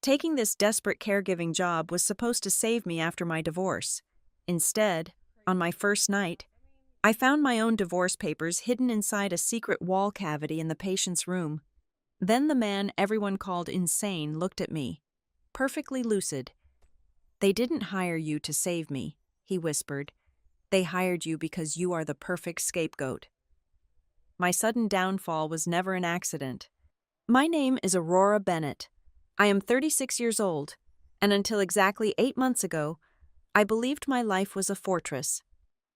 Taking this desperate caregiving job was supposed to save me after my divorce. Instead, on my first night, I found my own divorce papers hidden inside a secret wall cavity in the patient's room. Then the man everyone called insane looked at me, perfectly lucid. "They didn't hire you to save me," he whispered. "They hired you because you are the perfect scapegoat." My sudden downfall was never an accident. My name is Aurora Bennett. I am 36 years old, and until exactly 8 months ago, I believed my life was a fortress.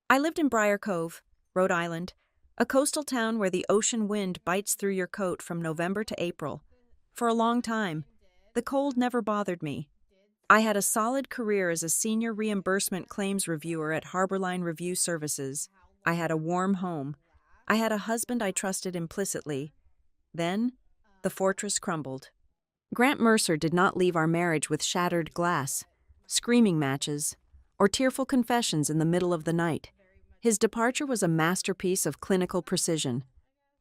I lived in Briar Cove, Rhode Island, a coastal town where the ocean wind bites through your coat from November to April. For a long time, the cold never bothered me. I had a solid career as a senior reimbursement claims reviewer at Harborline Review Services. I had a warm home. I had a husband I trusted implicitly. Then, the fortress crumbled. Grant Mercer did not leave our marriage with shattered glass, screaming matches, or tearful confessions in the middle of the night. His departure was a masterpiece of clinical precision.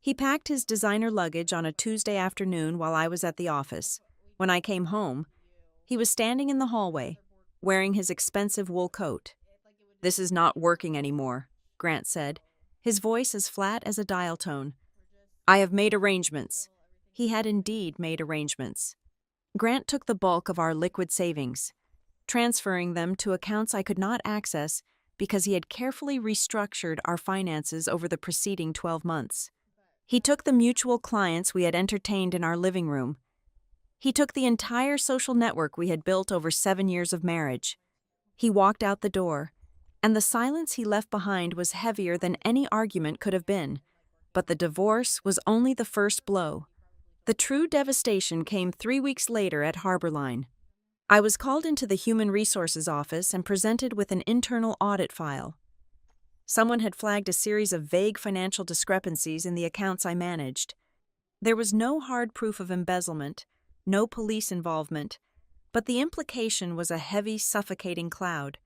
He packed his designer luggage on a Tuesday afternoon while I was at the office. When I came home, he was standing in the hallway, wearing his expensive wool coat. "This is not working anymore," Grant said, his voice as flat as a dial tone. "I have made arrangements." He had indeed made arrangements. Grant took the bulk of our liquid savings, transferring them to accounts I could not access because he had carefully restructured our finances over the preceding 12 months. He took the mutual clients we had entertained in our living room. He took the entire social network we had built over 7 years of marriage. He walked out the door, and the silence he left behind was heavier than any argument could have been. But the divorce was only the first blow. The true devastation came 3 weeks later at Harborline. I was called into the Human Resources office and presented with an internal audit file. Someone had flagged a series of vague financial discrepancies in the accounts I managed. There was no hard proof of embezzlement, no police involvement, but the implication was a heavy, suffocating cloud.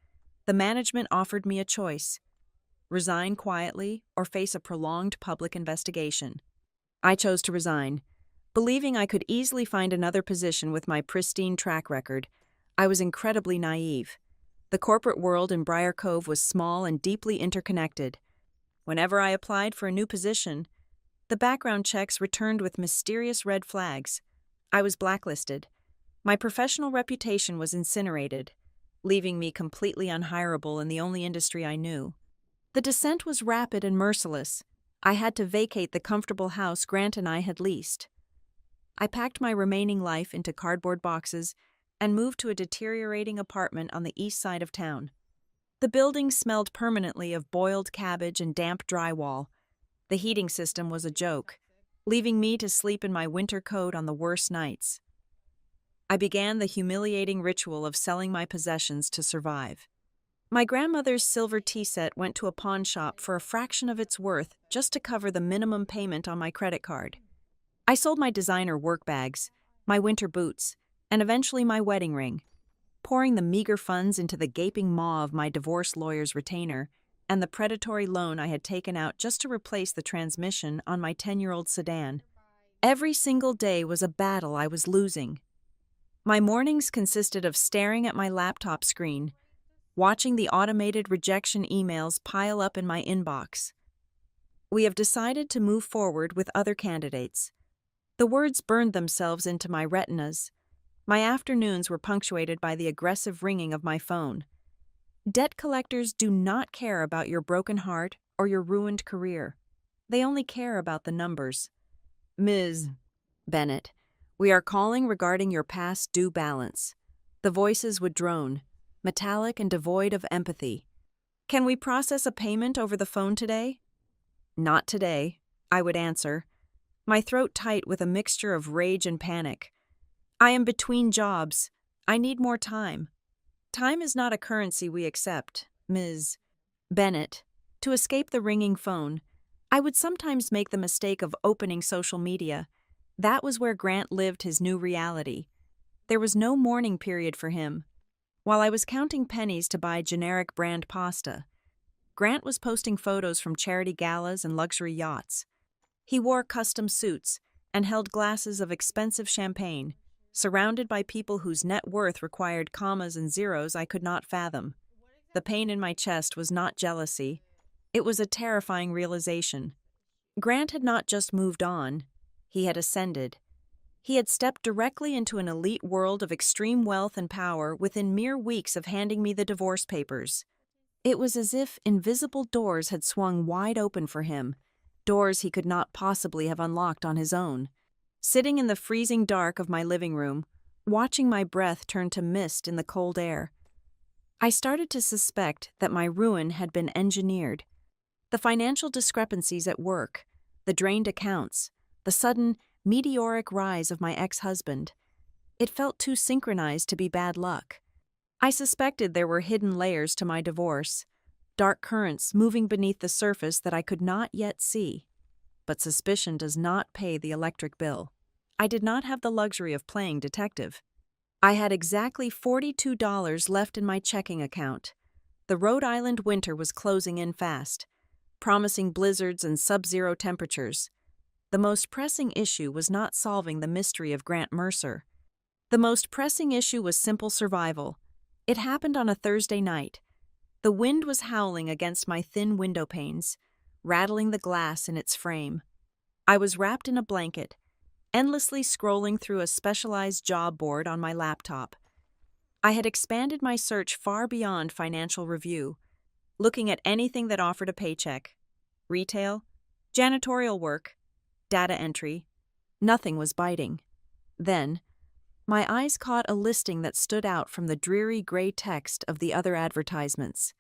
The management offered me a choice: resign quietly or face a prolonged public investigation. I chose to resign, believing I could easily find another position with my pristine track record. I was incredibly naive. The corporate world in Briar Cove was small and deeply interconnected. Whenever I applied for a new position, the background checks returned with mysterious red flags. I was blacklisted. My professional reputation was incinerated, leaving me completely unhireable in the only industry I knew. The descent was rapid and merciless. I had to vacate the comfortable house Grant and I had leased. I packed my remaining life into cardboard boxes and moved to a deteriorating apartment on the east side of town. The building smelled permanently of boiled cabbage and damp drywall. The heating system was a joke, leaving me to sleep in my winter coat on the worst nights. I began the humiliating ritual of selling my possessions to survive. My grandmother's silver tea set went to a pawn shop for a fraction of its worth just to cover the minimum payment on my credit card. I sold my designer work bags, my winter boots, and eventually my wedding ring, pouring the meager funds into the gaping maw of my divorce lawyer's retainer and the predatory loan I had taken out just to replace the transmission on my 10-year-old sedan. Every single day was a battle I was losing. My mornings consisted of staring at my laptop screen, watching the automated rejection emails pile up in my inbox. "We have decided to move forward with other candidates." The words burned themselves into my retinas. My afternoons were punctuated by the aggressive ringing of my phone. Debt collectors do not care about your broken heart or your ruined career. They only care about the numbers. "Ms. Bennett, we are calling regarding your past due balance." The voices would drone, metallic and devoid of empathy. "Can we process a payment over the phone today?" "Not today," I would answer, my throat tight with a mixture of rage and panic. "I am between jobs. I need more time." "Time is not a currency we accept, Ms. Bennett." To escape the ringing phone, I would sometimes make the mistake of opening social media. That was where Grant lived his new reality. There was no mourning period for him. While I was counting pennies to buy generic brand pasta, Grant was posting photos from charity galas and luxury yachts. He wore custom suits and held glasses of expensive champagne, surrounded by people whose net worth required commas and zeros I could not fathom. The pain in my chest was not jealousy. It was a terrifying realization. Grant had not just moved on, he had ascended. He had stepped directly into an elite world of extreme wealth and power within mere weeks of handing me the divorce papers. It was as if invisible doors had swung wide open for him, doors he could not possibly have unlocked on his own. Sitting in the freezing dark of my living room, watching my breath turn to mist in the cold air, I started to suspect that my ruin had been engineered. The financial discrepancies at work, the drained accounts, the sudden, meteoric rise of my ex-husband. It felt too synchronized to be bad luck. I suspected there were hidden layers to my divorce, dark currents moving beneath the surface that I could not yet see. But suspicion does not pay the electric bill. I did not have the luxury of playing detective. I had exactly $42 left in my checking account. The Rhode Island winter was closing in fast, promising blizzards and sub-zero temperatures. The most pressing issue was not solving the mystery of Grant Mercer. The most pressing issue was simple survival. It happened on a Thursday night. The wind was howling against my thin window panes, rattling the glass in its frame. I was wrapped in a blanket, endlessly scrolling through a specialized job board on my laptop. I had expanded my search far beyond financial review, looking at anything that offered a paycheck. Retail, janitorial work, data entry. Nothing was biting. Then, my eyes caught a listing that stood out from the dreary gray text of the other advertisements.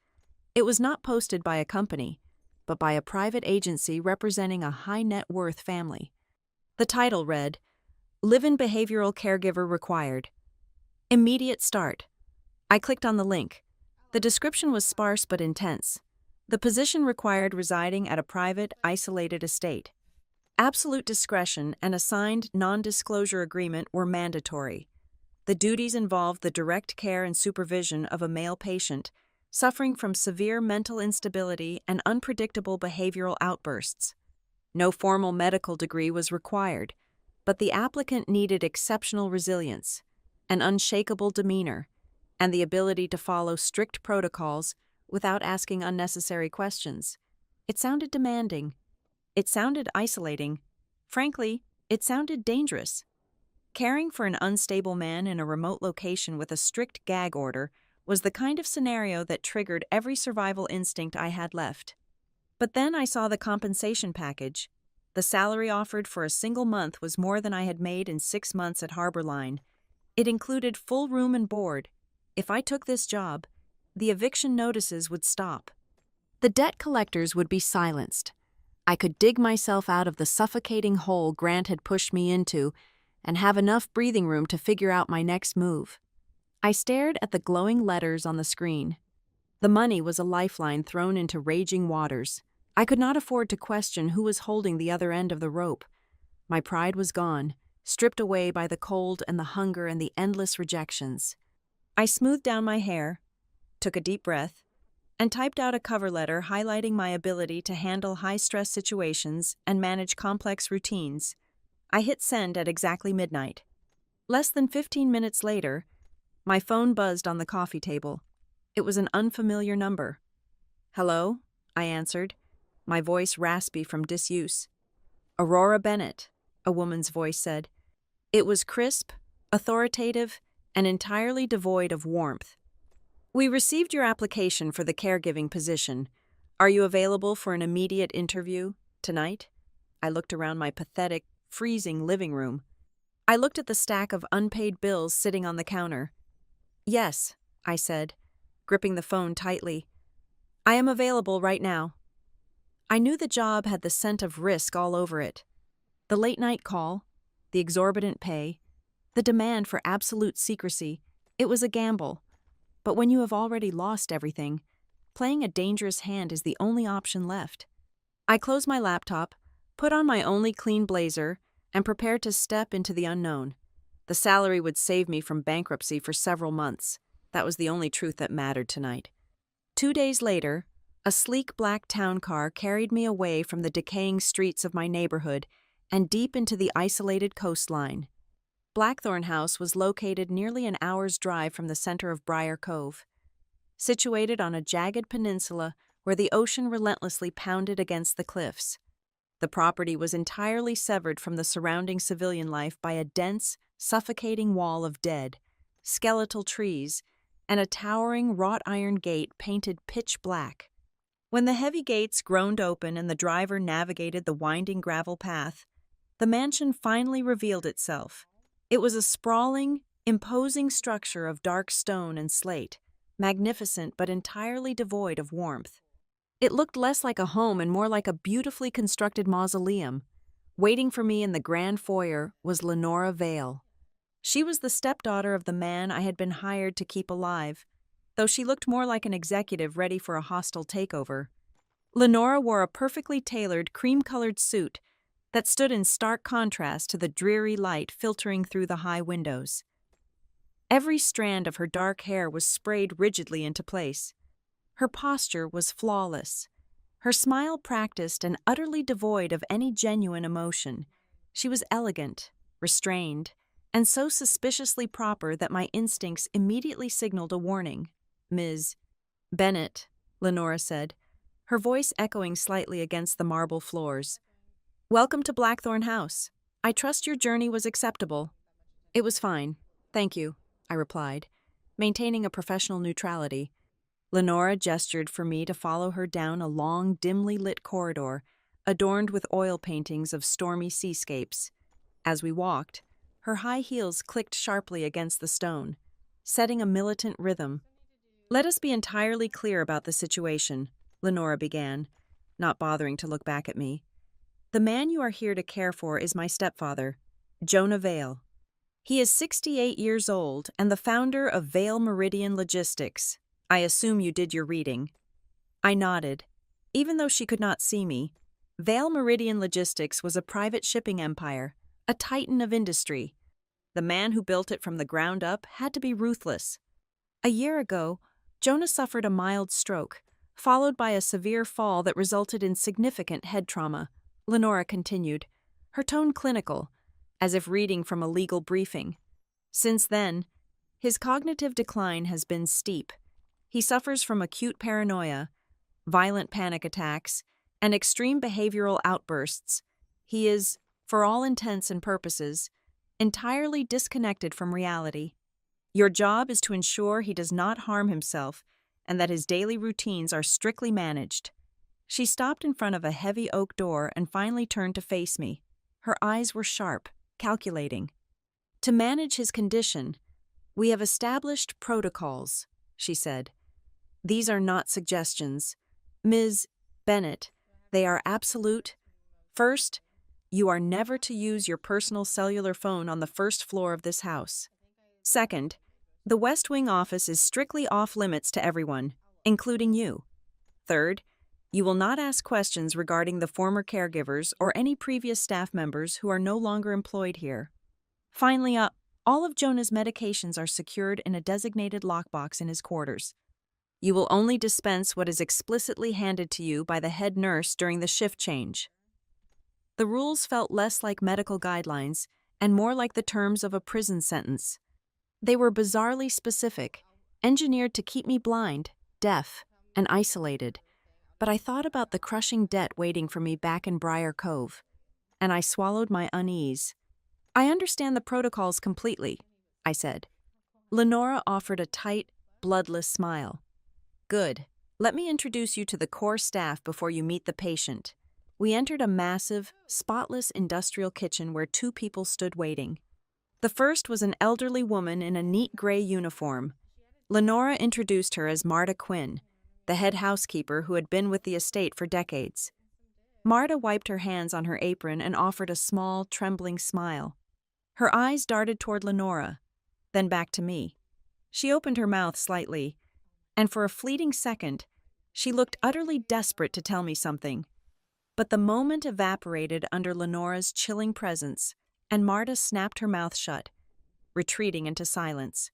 It was not posted by a company, but by a private agency representing a high net worth family. The title read, "Live-in behavioral caregiver required. Immediate start." I clicked on the link. The description was sparse but intense. The position required residing at a private, isolated estate. Absolute discretion and a signed non-disclosure agreement were mandatory. The duties involved the direct care and supervision of a male patient suffering from severe mental instability and unpredictable behavioral outbursts. No formal medical degree was required, but the applicant needed exceptional resilience, an unshakable demeanor, and the ability to follow strict protocols without asking unnecessary questions. It sounded demanding. It sounded isolating. Frankly, it sounded dangerous. Caring for an unstable man in a remote location with a strict gag order was the kind of scenario that triggered every survival instinct I had left. But then I saw the compensation package. The salary offered for a single month was more than I had made in 6 months at Harborline. It included full room and board. If I took this job, the eviction notices would stop. The debt collectors would be silenced. I could dig myself out of the suffocating hole Grant had pushed me into and have enough breathing room to figure out my next move. I stared at the glowing letters on the screen. The money was a lifeline thrown into raging waters. I could not afford to question who was holding the other end of the rope. My pride was gone, stripped away by the cold and the hunger and the endless rejections. I smoothed down my hair, took a deep breath, and typed out a cover letter highlighting my ability to handle high-stress situations and manage complex routines. I hit send at exactly midnight. Less than 15 minutes later, my phone buzzed on the coffee table. It was an unfamiliar number. "Hello?" I answered, my voice raspy from disuse. "Aurora Bennett," a woman's voice said. It was crisp, authoritative, and entirely devoid of warmth. "We received your application for the caregiving position. Are you available for an immediate interview tonight?" I looked around my pathetic, freezing living room. I looked at the stack of unpaid bills sitting on the counter. "Yes," I said, gripping the phone tightly. "I am available right now." I knew the job had the scent of risk all over it. The late-night call, the exorbitant pay, the demand for absolute secrecy. It was a gamble. But when you have already lost everything, playing a dangerous hand is the only option left. I closed my laptop, put on my only clean blazer, and prepared to step into the unknown. The salary would save me from bankruptcy for several months. That was the only truth that mattered tonight. 2 days later, a sleek black town car carried me away from the decaying streets of my neighborhood and deep into the isolated coastline. Blackthorn House was located nearly an hour's drive from the center of Briar Cove. Situated on a jagged peninsula where the ocean relentlessly pounded against the cliffs. The property was entirely severed from the surrounding civilian life by a dense, suffocating wall of dead, skeletal trees, and a towering wrought iron gate painted pitch black. When the heavy gates groaned open and the driver navigated the winding gravel path, the mansion finally revealed itself. It was a sprawling, imposing structure of dark stone and slate, magnificent but entirely devoid of warmth. It looked less like a home and more like a beautifully constructed mausoleum. Waiting for me in the grand foyer was Lenora Vale. She was the stepdaughter of the man I had been hired to keep alive, though she looked more like an executive ready for a hostile takeover. Lenora wore a perfectly tailored, cream-colored suit that stood in stark contrast to the dreary light filtering through the high windows. Every strand of her dark hair was sprayed rigidly into place. Her posture was flawless, her smile practiced and utterly devoid of any genuine emotion. She was elegant, restrained, and so suspiciously proper that my instincts immediately signaled a warning. "Ms. Bennett," Lenora said, her voice echoing slightly against the marble floors. "Welcome to Blackthorn House. I trust your journey was acceptable." "It was fine, thank you," I replied, maintaining a professional neutrality. Lenora gestured for me to follow her down a long, dimly lit corridor, adorned with oil paintings of stormy seascapes. As we walked, her high heels clicked sharply against the stone, setting a militant rhythm. "Let us be entirely clear about the situation," Lenora began, not bothering to look back at me. "The man you are here to care for is my stepfather, Jonah Vale. He is 68 years old and the founder of Vale Meridian Logistics. I assume you did your reading." I nodded. Even though she could not see me, Vale Meridian Logistics was a private shipping empire, a titan of industry. The man who built it from the ground up had to be ruthless. A year ago, Jonah suffered a mild stroke, followed by a severe fall that resulted in significant head trauma. Lenora continued, her tone clinical, as if reading from a legal briefing. Since then, his cognitive decline has been steep. He suffers from acute paranoia, violent panic attacks, and extreme behavioral outbursts. He is, for all intents and purposes, entirely disconnected from reality. Your job is to ensure he does not harm himself and that his daily routines are strictly managed. She stopped in front of a heavy oak door and finally turned to face me. Her eyes were sharp, calculating. "To manage his condition, we have established protocols," she said. "These are not suggestions. Ms. Bennett, they are absolute. First, you are never to use your personal cellular phone on the first floor of this house. Second, the West Wing office is strictly off-limits to everyone, including you. Third, you will not ask questions regarding the former caregivers or any previous staff members who are no longer employed here. Finally, all of Jonah's medications are secured in a designated lockbox in his quarters. You will only dispense what is explicitly handed to you by the head nurse during the shift change." The rules felt less like medical guidelines and more like the terms of a prison sentence. They were bizarrely specific, engineered to keep me blind, deaf, and isolated. But I thought about the crushing debt waiting for me back in Briar Cove, and I swallowed my unease. "I understand the protocols completely," I said. Lenora offered a tight, bloodless smile. "Good. Let me introduce you to the core staff before you meet the patient." We entered a massive, spotless industrial kitchen where two people stood waiting. The first was an elderly woman in a neat gray uniform. Lenora introduced her as Marta Quinn, the head housekeeper who had been with the estate for decades. Marta wiped her hands on her apron and offered a small, trembling smile. Her eyes darted toward Lenora, then back to me. She opened her mouth slightly, and for a fleeting second, she looked utterly desperate to tell me something. But the moment evaporated under Lenora's chilling presence, and Marta snapped her mouth shut, retreating into silence.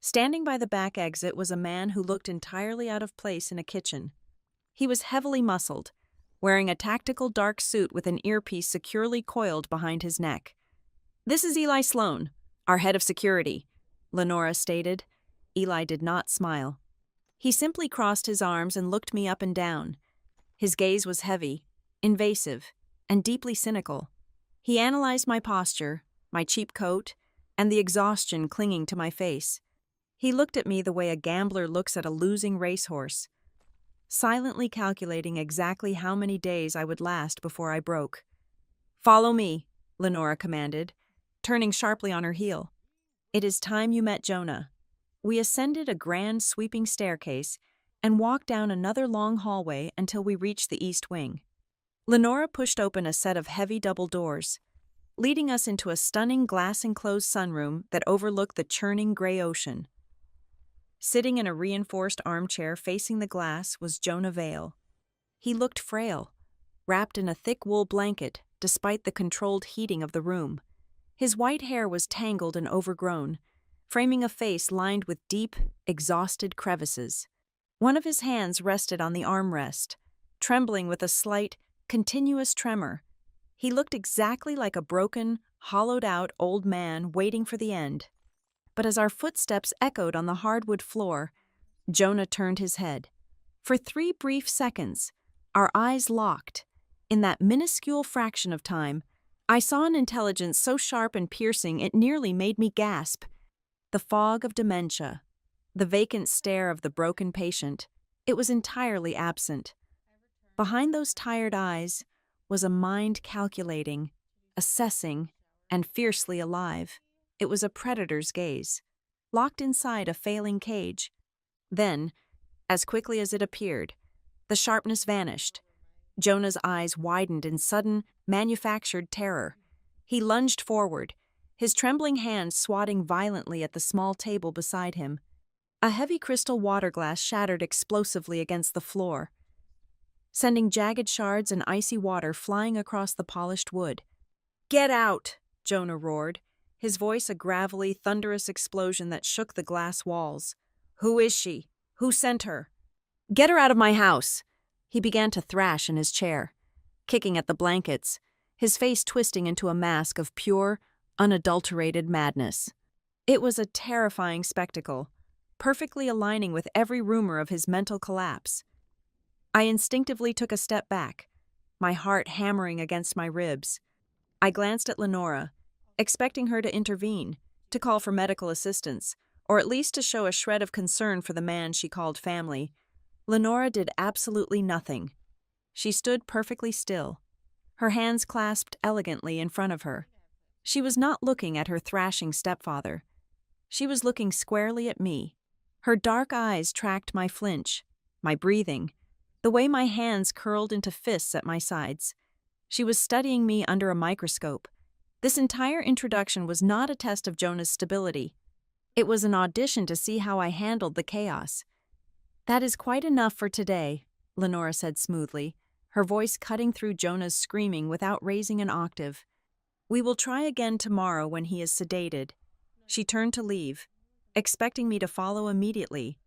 Standing by the back exit was a man who looked entirely out of place in a kitchen. He was heavily muscled, wearing a tactical dark suit with an earpiece securely coiled behind his neck. "This is Eli Sloan," Our head of security, Lenora stated. Eli did not smile. He simply crossed his arms and looked me up and down. His gaze was heavy, invasive, and deeply cynical. He analyzed my posture, my cheap coat, and the exhaustion clinging to my face. He looked at me the way a gambler looks at a losing racehorse, silently calculating exactly how many days I would last before I broke. "Follow me," Lenora commanded, turning sharply on her heel. "It is time you met Jonah." We ascended a grand sweeping staircase and walked down another long hallway until we reached the east wing. Lenora pushed open a set of heavy double doors, leading us into a stunning glass-enclosed sunroom that overlooked the churning gray ocean. Sitting in a reinforced armchair facing the glass was Jonah Vale. He looked frail, wrapped in a thick wool blanket despite the controlled heating of the room. His white hair was tangled and overgrown, framing a face lined with deep, exhausted crevices. One of his hands rested on the armrest, trembling with a slight, continuous tremor. He looked exactly like a broken, hollowed-out old man waiting for the end. But as our footsteps echoed on the hardwood floor, Jonah turned his head. For 3 brief seconds, our eyes locked. In that minuscule fraction of time, I saw an intelligence so sharp and piercing it nearly made me gasp. The fog of dementia, the vacant stare of the broken patient, it was entirely absent. Behind those tired eyes was a mind calculating, assessing, and fiercely alive. It was a predator's gaze, locked inside a failing cage. Then, as quickly as it appeared, the sharpness vanished. Jonah's eyes widened in sudden, manufactured terror. He lunged forward, his trembling hand swatting violently at the small table beside him. A heavy crystal water glass shattered explosively against the floor, sending jagged shards and icy water flying across the polished wood. "Get out!" Jonah roared, his voice a gravelly, thunderous explosion that shook the glass walls. "Who is she? Who sent her?" "Get her out of my house!" He began to thrash in his chair, kicking at the blankets, his face twisting into a mask of pure, unadulterated madness. It was a terrifying spectacle, perfectly aligning with every rumor of his mental collapse. I instinctively took a step back, my heart hammering against my ribs. I glanced at Lenora, expecting her to intervene, to call for medical assistance, or at least to show a shred of concern for the man she called family. Lenora did absolutely nothing. She stood perfectly still, her hands clasped elegantly in front of her. She was not looking at her thrashing stepfather. She was looking squarely at me. Her dark eyes tracked my flinch, my breathing, the way my hands curled into fists at my sides. She was studying me under a microscope. This entire introduction was not a test of Jonah's stability. It was an audition to see how I handled the chaos. "That is quite enough for today," Lenora said smoothly, her voice cutting through Jonah's screaming without raising an octave. "We will try again tomorrow when he is sedated." She turned to leave, expecting me to follow immediately.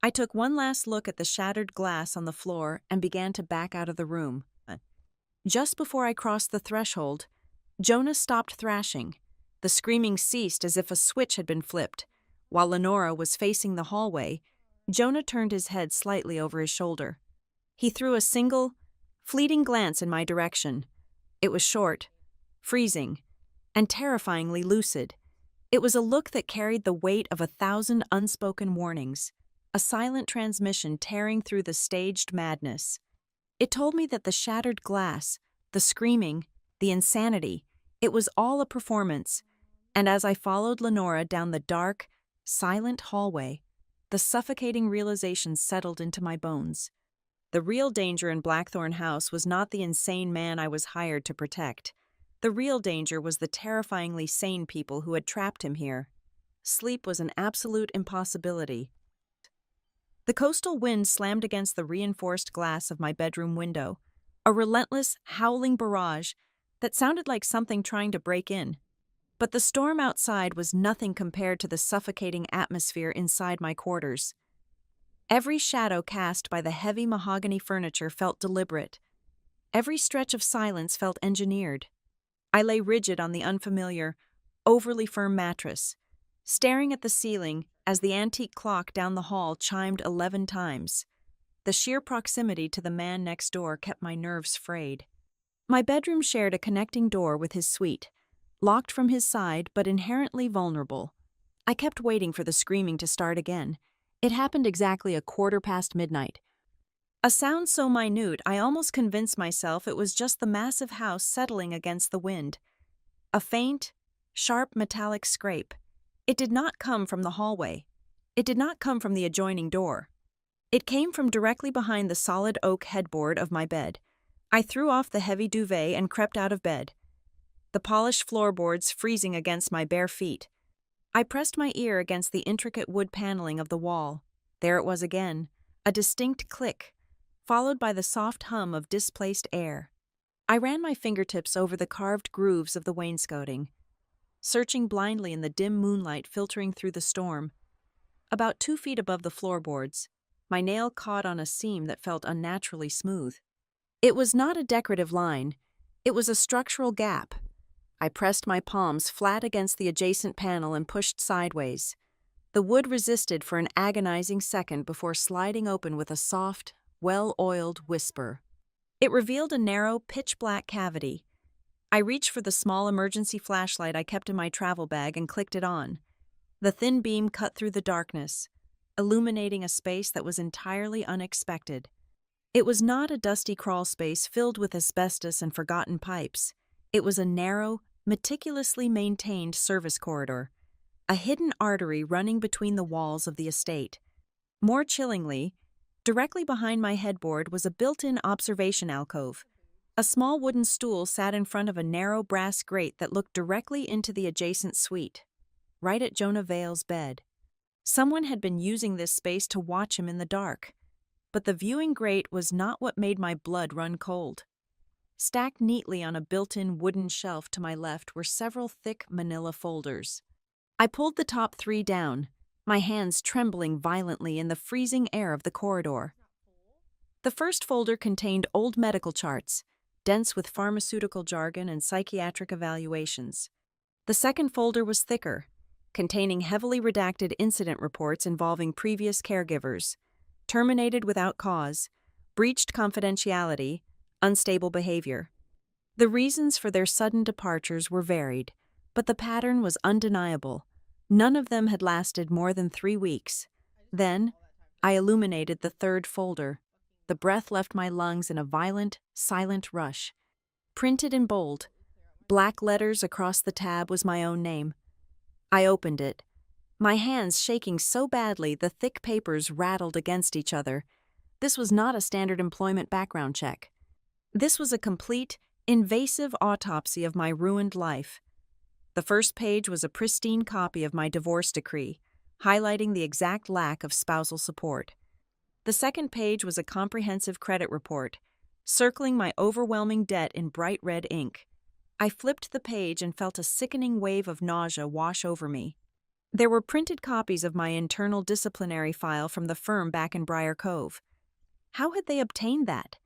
I took one last look at the shattered glass on the floor and began to back out of the room. Just before I crossed the threshold, Jonah stopped thrashing. The screaming ceased as if a switch had been flipped. While Lenora was facing the hallway, Jonah turned his head slightly over his shoulder. He threw a single, fleeting glance in my direction. It was short, freezing, and terrifyingly lucid. It was a look that carried the weight of 1,000 unspoken warnings, a silent transmission tearing through the staged madness. It told me that the shattered glass, the screaming, the insanity, it was all a performance. And as I followed Lenora down the dark, silent hallway, the suffocating realization settled into my bones. The real danger in Blackthorn House was not the insane man I was hired to protect. The real danger was the terrifyingly sane people who had trapped him here. Sleep was an absolute impossibility. The coastal wind slammed against the reinforced glass of my bedroom window, a relentless, howling barrage that sounded like something trying to break in. But the storm outside was nothing compared to the suffocating atmosphere inside my quarters. Every shadow cast by the heavy mahogany furniture felt deliberate. Every stretch of silence felt engineered. I lay rigid on the unfamiliar, overly firm mattress, staring at the ceiling as the antique clock down the hall chimed 11 times. The sheer proximity to the man next door kept my nerves frayed. My bedroom shared a connecting door with his suite, locked from his side but inherently vulnerable. I kept waiting for the screaming to start again. It happened exactly midnight. A sound so minute I almost convinced myself it was just the massive house settling against the wind. A faint, sharp metallic scrape. It did not come from the hallway. It did not come from the adjoining door. It came from directly behind the solid oak headboard of my bed. I threw off the heavy duvet and crept out of bed, the polished floorboards freezing against my bare feet. I pressed my ear against the intricate wood paneling of the wall. There it was again, a distinct click, followed by the soft hum of displaced air. I ran my fingertips over the carved grooves of the wainscoting, searching blindly in the dim moonlight filtering through the storm. About 2 feet above the floorboards, my nail caught on a seam that felt unnaturally smooth. It was not a decorative line, it was a structural gap. I pressed my palms flat against the adjacent panel and pushed sideways. The wood resisted for an agonizing second before sliding open with a soft, well-oiled whisper. It revealed a narrow, pitch-black cavity. I reached for the small emergency flashlight I kept in my travel bag and clicked it on. The thin beam cut through the darkness, illuminating a space that was entirely unexpected. It was not a dusty crawl space filled with asbestos and forgotten pipes. It was a narrow, meticulously maintained service corridor, a hidden artery running between the walls of the estate. More chillingly, directly behind my headboard was a built-in observation alcove. A small wooden stool sat in front of a narrow brass grate that looked directly into the adjacent suite, right at Jonah Vale's bed. Someone had been using this space to watch him in the dark, but the viewing grate was not what made my blood run cold. Stacked neatly on a built-in wooden shelf to my left were several thick manila folders. I pulled the top 3 down, my hands trembling violently in the freezing air of the corridor. The first folder contained old medical charts, dense with pharmaceutical jargon and psychiatric evaluations. The second folder was thicker, containing heavily redacted incident reports involving previous caregivers, terminated without cause, breached confidentiality, unstable behavior. The reasons for their sudden departures were varied, but the pattern was undeniable. None of them had lasted more than 3 weeks. Then, I illuminated the third folder. The breath left my lungs in a violent, silent rush. Printed in bold, black letters across the tab was my own name. I opened it, my hands shaking so badly the thick papers rattled against each other. This was not a standard employment background check. This was a complete, invasive autopsy of my ruined life. The first page was a pristine copy of my divorce decree, highlighting the exact lack of spousal support. The second page was a comprehensive credit report, circling my overwhelming debt in bright red ink. I flipped the page and felt a sickening wave of nausea wash over me. There were printed copies of my internal disciplinary file from the firm back in Briar Cove. How had they obtained that?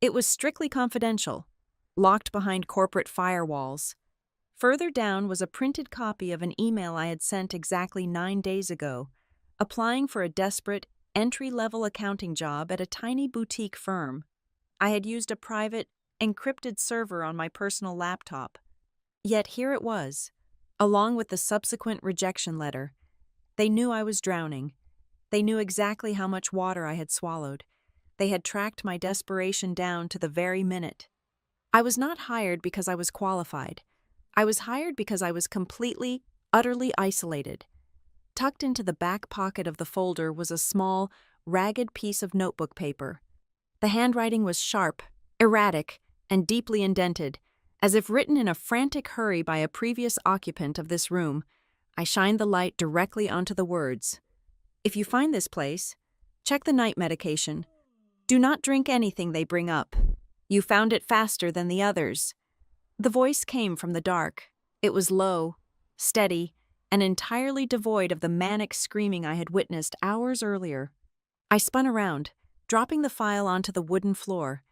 It was strictly confidential, locked behind corporate firewalls. Further down was a printed copy of an email I had sent exactly 9 days ago, applying for a desperate, entry-level accounting job at a tiny boutique firm. I had used a private, encrypted server on my personal laptop. Yet here it was, along with the subsequent rejection letter. They knew I was drowning. They knew exactly how much water I had swallowed. They had tracked my desperation down to the very minute. I was not hired because I was qualified. I was hired because I was completely, utterly isolated. Tucked into the back pocket of the folder was a small, ragged piece of notebook paper. The handwriting was sharp, erratic, and deeply indented, as if written in a frantic hurry by a previous occupant of this room. I shined the light directly onto the words. If you find this place, check the night medication. Do not drink anything they bring up. You found it faster than the others. The voice came from the dark. It was low, steady, and entirely devoid of the manic screaming I had witnessed hours earlier. I spun around, dropping the file onto the wooden floor.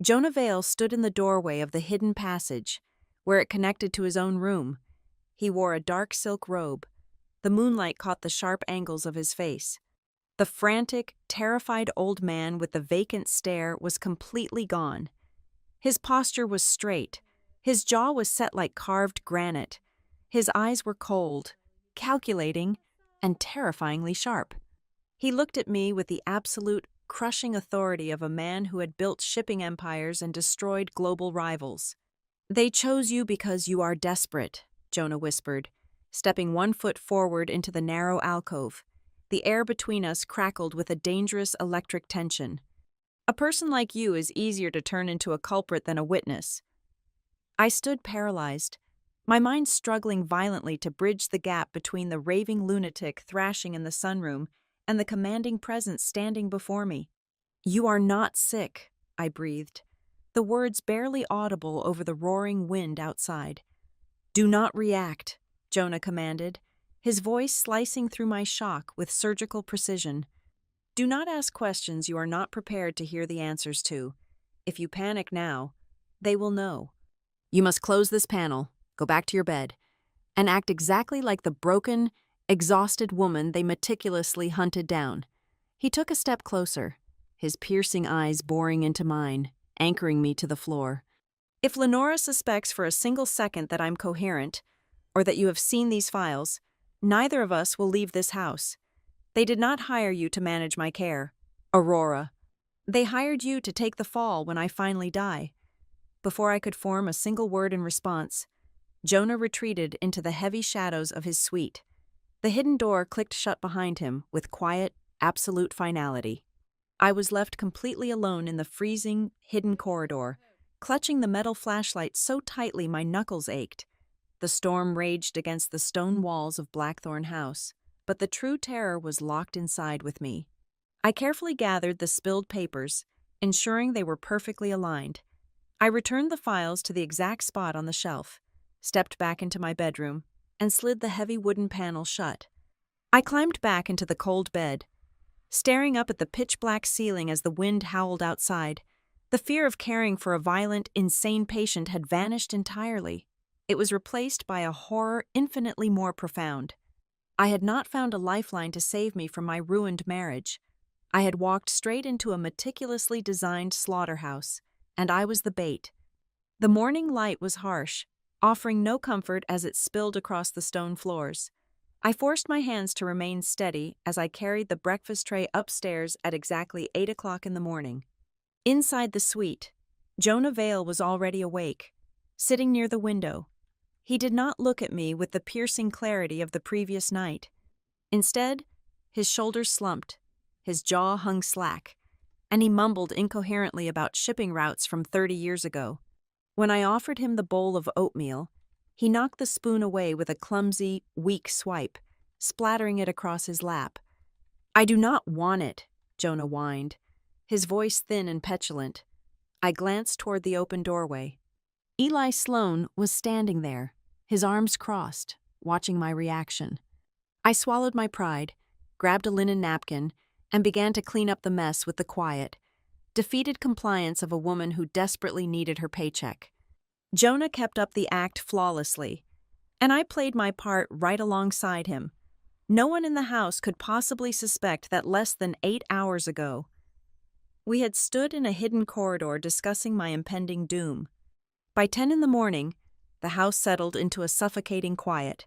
Jonah Vale stood in the doorway of the hidden passage, where it connected to his own room. He wore a dark silk robe. The moonlight caught the sharp angles of his face. The frantic, terrified old man with the vacant stare was completely gone. His posture was straight. His jaw was set like carved granite. His eyes were cold, calculating, and terrifyingly sharp. He looked at me with the absolute, crushing authority of a man who had built shipping empires and destroyed global rivals. "They chose you because you are desperate," Jonah whispered, stepping 1 foot forward into the narrow alcove. The air between us crackled with a dangerous electric tension. "A person like you is easier to turn into a culprit than a witness." I stood paralyzed, my mind struggling violently to bridge the gap between the raving lunatic thrashing in the sunroom and the commanding presence standing before me. "You are not sick," I breathed, the words barely audible over the roaring wind outside. "Do not react," Jonah commanded, his voice slicing through my shock with surgical precision. "Do not ask questions you are not prepared to hear the answers to. If you panic now, they will know. You must close this panel, go back to your bed, and act exactly like the broken, exhausted woman they meticulously hunted down." He took a step closer, his piercing eyes boring into mine, anchoring me to the floor. "If Lenora suspects for a single second that I'm coherent, or that you have seen these files, neither of us will leave this house. They did not hire you to manage my care, Aurora. They hired you to take the fall when I finally die." Before I could form a single word in response, Jonah retreated into the heavy shadows of his suite. The hidden door clicked shut behind him with quiet, absolute finality. I was left completely alone in the freezing, hidden corridor, clutching the metal flashlight so tightly my knuckles ached. The storm raged against the stone walls of Blackthorn House, but the true terror was locked inside with me. I carefully gathered the spilled papers, ensuring they were perfectly aligned. I returned the files to the exact spot on the shelf, stepped back into my bedroom, and slid the heavy wooden panel shut. I climbed back into the cold bed, staring up at the pitch-black ceiling as the wind howled outside. The fear of caring for a violent, insane patient had vanished entirely. It was replaced by a horror infinitely more profound. I had not found a lifeline to save me from my ruined marriage. I had walked straight into a meticulously designed slaughterhouse, and I was the bait. The morning light was harsh, offering no comfort as it spilled across the stone floors. I forced my hands to remain steady as I carried the breakfast tray upstairs at exactly 8 o'clock in the morning. Inside the suite, Jonah Vale was already awake, sitting near the window. He did not look at me with the piercing clarity of the previous night. Instead, his shoulders slumped, his jaw hung slack, and he mumbled incoherently about shipping routes from 30 years ago. When I offered him the bowl of oatmeal, he knocked the spoon away with a clumsy, weak swipe, splattering it across his lap. "I do not want it," Jonah whined, his voice thin and petulant. I glanced toward the open doorway. Eli Sloan was standing there, his arms crossed, watching my reaction. I swallowed my pride, grabbed a linen napkin, and began to clean up the mess with the quiet, defeated compliance of a woman who desperately needed her paycheck. Jonah kept up the act flawlessly, and I played my part right alongside him. No one in the house could possibly suspect that less than 8 hours ago, we had stood in a hidden corridor discussing my impending doom. By 10 in the morning, the house settled into a suffocating quiet.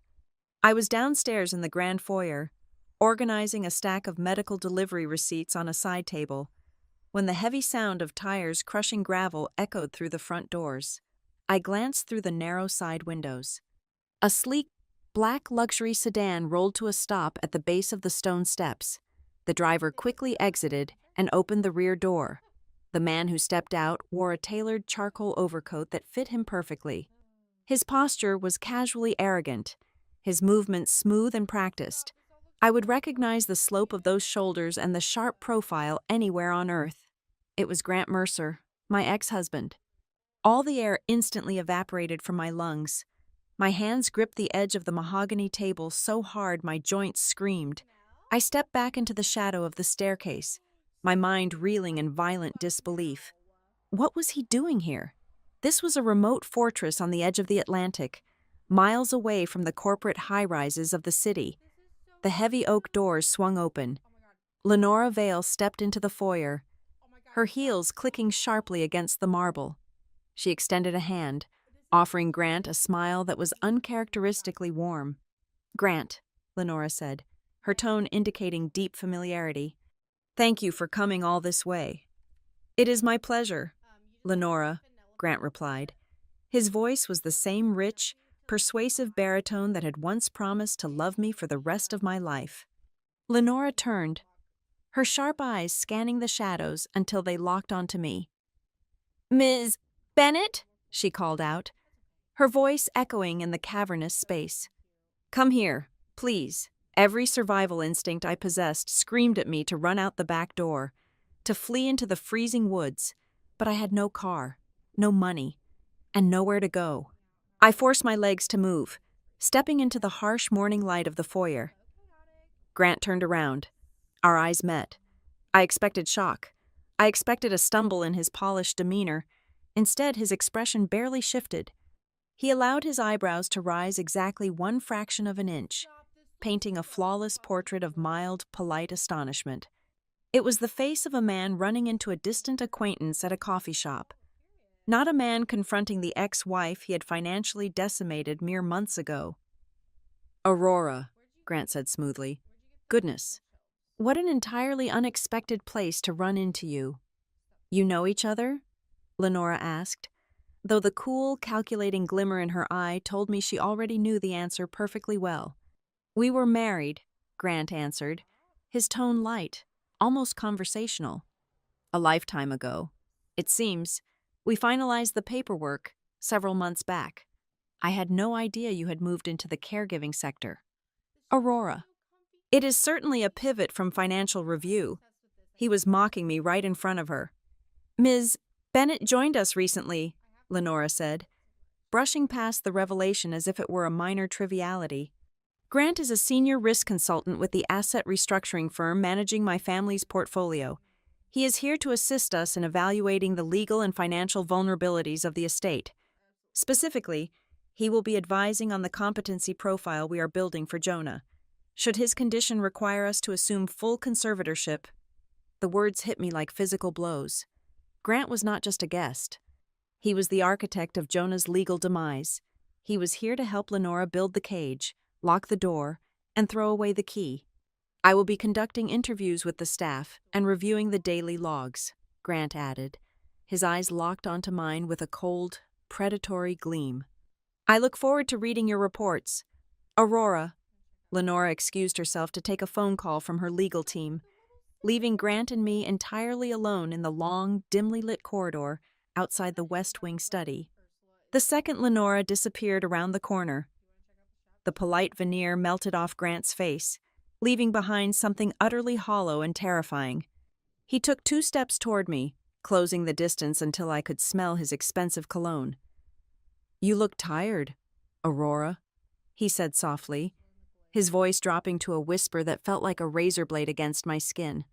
I was downstairs in the grand foyer, organizing a stack of medical delivery receipts on a side table, when the heavy sound of tires crushing gravel echoed through the front doors. I glanced through the narrow side windows. A sleek, black luxury sedan rolled to a stop at the base of the stone steps. The driver quickly exited and opened the rear door. The man who stepped out wore a tailored charcoal overcoat that fit him perfectly. His posture was casually arrogant, his movements smooth and practiced. I would recognize the slope of those shoulders and the sharp profile anywhere on earth. It was Grant Mercer, my ex-husband. All the air instantly evaporated from my lungs. My hands gripped the edge of the mahogany table so hard my joints screamed. I stepped back into the shadow of the staircase, my mind reeling in violent disbelief. What was he doing here? This was a remote fortress on the edge of the Atlantic, miles away from the corporate high-rises of the city. The heavy oak doors swung open. Lenora Vale stepped into the foyer, her heels clicking sharply against the marble. She extended a hand, offering Grant a smile that was uncharacteristically warm. "Grant," Lenora said, her tone indicating deep familiarity. "Thank you for coming all this way." "It is my pleasure, Lenora," Grant replied. His voice was the same rich, persuasive baritone that had once promised to love me for the rest of my life. Lenora turned, her sharp eyes scanning the shadows until they locked onto me. "Ms. Bennett?" she called out, her voice echoing in the cavernous space. "Come here, please." Every survival instinct I possessed screamed at me to run out the back door, to flee into the freezing woods, but I had no car, no money, and nowhere to go. I forced my legs to move, stepping into the harsh morning light of the foyer. Grant turned around. Our eyes met. I expected shock. I expected a stumble in his polished demeanor. Instead, his expression barely shifted. He allowed his eyebrows to rise exactly 1/fraction of an inch, painting a flawless portrait of mild, polite astonishment. It was the face of a man running into a distant acquaintance at a coffee shop. Not a man confronting the ex-wife he had financially decimated mere months ago. "Aurora," Grant said smoothly. "Goodness, what an entirely unexpected place to run into you." "You know each other?" Lenora asked, though the cool, calculating glimmer in her eye told me she already knew the answer perfectly well. "We were married," Grant answered, his tone light, almost conversational. "A lifetime ago. It seems we finalized the paperwork several months back. I had no idea you had moved into the caregiving sector." "Aurora. It is certainly a pivot from financial review." He was mocking me right in front of her. "Ms. Bennett joined us recently," Lenora said, brushing past the revelation as if it were a minor triviality. "Grant is a senior risk consultant with the asset restructuring firm managing my family's portfolio. He is here to assist us in evaluating the legal and financial vulnerabilities of the estate. Specifically, he will be advising on the competency profile we are building for Jonah. Should his condition require us to assume full conservatorship..." The words hit me like physical blows. Grant was not just a guest. He was the architect of Jonah's legal demise. He was here to help Lenora build the cage, lock the door, and throw away the key. "I will be conducting interviews with the staff and reviewing the daily logs," Grant added, his eyes locked onto mine with a cold, predatory gleam. "I look forward to reading your reports. Aurora." Lenora excused herself to take a phone call from her legal team, leaving Grant and me entirely alone in the long, dimly lit corridor outside the West Wing study. The second Lenora disappeared around the corner, the polite veneer melted off Grant's face, leaving behind something utterly hollow and terrifying. He took 2 steps toward me, closing the distance until I could smell his expensive cologne. "You look tired, Aurora," he said softly, his voice dropping to a whisper that felt like a razor blade against my skin.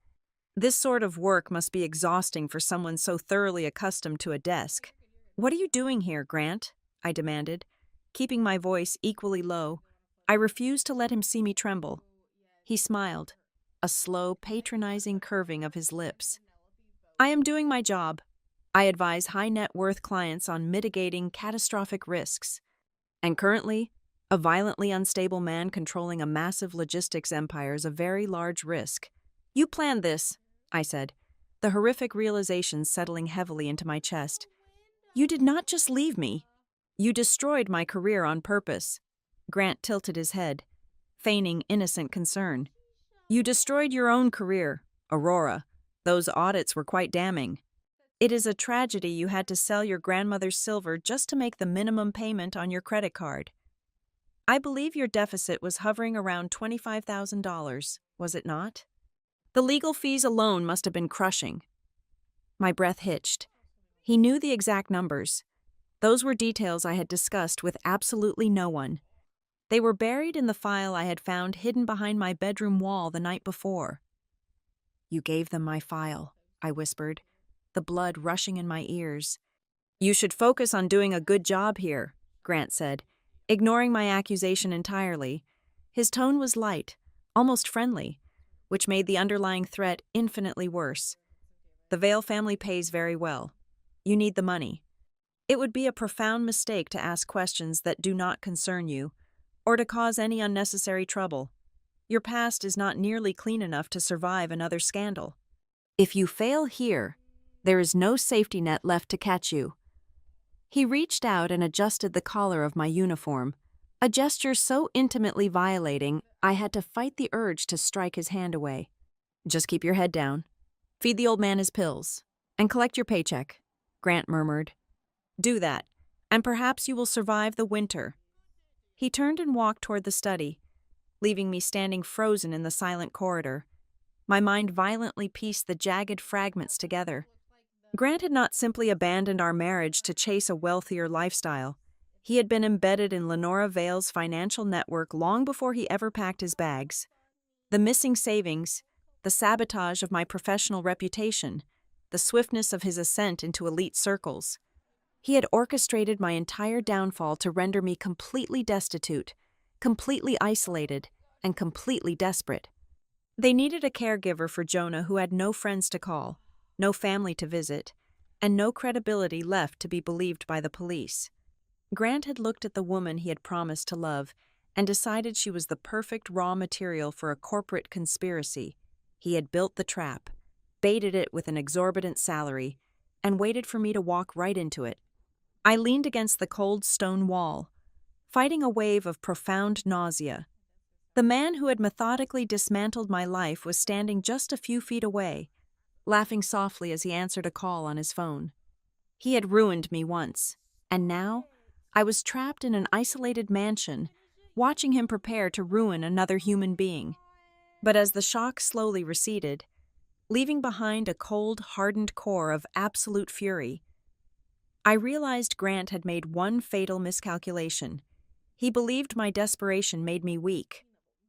This sort of work must be exhausting for someone so thoroughly accustomed to a desk. "What are you doing here, Grant?" I demanded, keeping my voice equally low. I refused to let him see me tremble. He smiled, a slow, patronizing curving of his lips. "I am doing my job. I advise high-net-worth clients on mitigating catastrophic risks. And currently, a violently unstable man controlling a massive logistics empire is a very large risk." "You planned this," I said, the horrific realization settling heavily into my chest. "You did not just leave me. You destroyed my career on purpose." Grant tilted his head, feigning innocent concern. "You destroyed your own career, Aurora. Those audits were quite damning. It is a tragedy you had to sell your grandmother's silver just to make the minimum payment on your credit card. I believe your deficit was hovering around $25,000, was it not? The legal fees alone must have been crushing." My breath hitched. He knew the exact numbers. Those were details I had discussed with absolutely no one. They were buried in the file I had found hidden behind my bedroom wall the night before. "You gave them my file," I whispered, the blood rushing in my ears. "You should focus on doing a good job here," Grant said, Ignoring my accusation entirely, his tone was light, almost friendly, which made the underlying threat infinitely worse. The Vale family pays very well. You need the money. It would be a profound mistake to ask questions that do not concern you, or to cause any unnecessary trouble. Your past is not nearly clean enough to survive another scandal. If you fail here, there is no safety net left to catch you. He reached out and adjusted the collar of my uniform, a gesture so intimately violating I had to fight the urge to strike his hand away. Just keep your head down. Feed the old man his pills, and collect your paycheck, Grant murmured. Do that, and perhaps you will survive the winter. He turned and walked toward the study, leaving me standing frozen in the silent corridor. My mind violently pieced the jagged fragments together. Grant had not simply abandoned our marriage to chase a wealthier lifestyle. He had been embedded in Lenora Vale's financial network long before he ever packed his bags. The missing savings, the sabotage of my professional reputation, the swiftness of his ascent into elite circles. He had orchestrated my entire downfall to render me completely destitute, completely isolated, and completely desperate. They needed a caregiver for Jonah who had no friends to call, no family to visit, and no credibility left to be believed by the police. Grant had looked at the woman he had promised to love and decided she was the perfect raw material for a corporate conspiracy. He had built the trap, baited it with an exorbitant salary, and waited for me to walk right into it. I leaned against the cold stone wall, fighting a wave of profound nausea. The man who had methodically dismantled my life was standing just a few feet away, laughing softly as he answered a call on his phone. He had ruined me once, and now I was trapped in an isolated mansion, watching him prepare to ruin another human being. But as the shock slowly receded, leaving behind a cold, hardened core of absolute fury, I realized Grant had made one fatal miscalculation. He believed my desperation made me weak.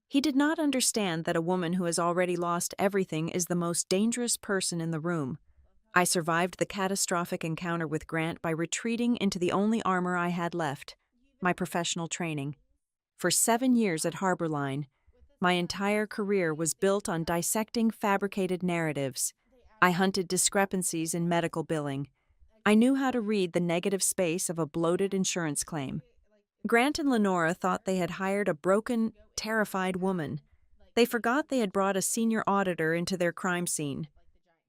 He did not understand that a woman who has already lost everything is the most dangerous person in the room. I survived the catastrophic encounter with Grant by retreating into the only armor I had left, my professional training. For 7 years at Harborline, my entire career was built on dissecting fabricated narratives. I hunted discrepancies in medical billing. I knew how to read the negative space of a bloated insurance claim. Grant and Lenora thought they had hired a broken, terrified woman. They forgot they had brought a senior auditor into their crime scene.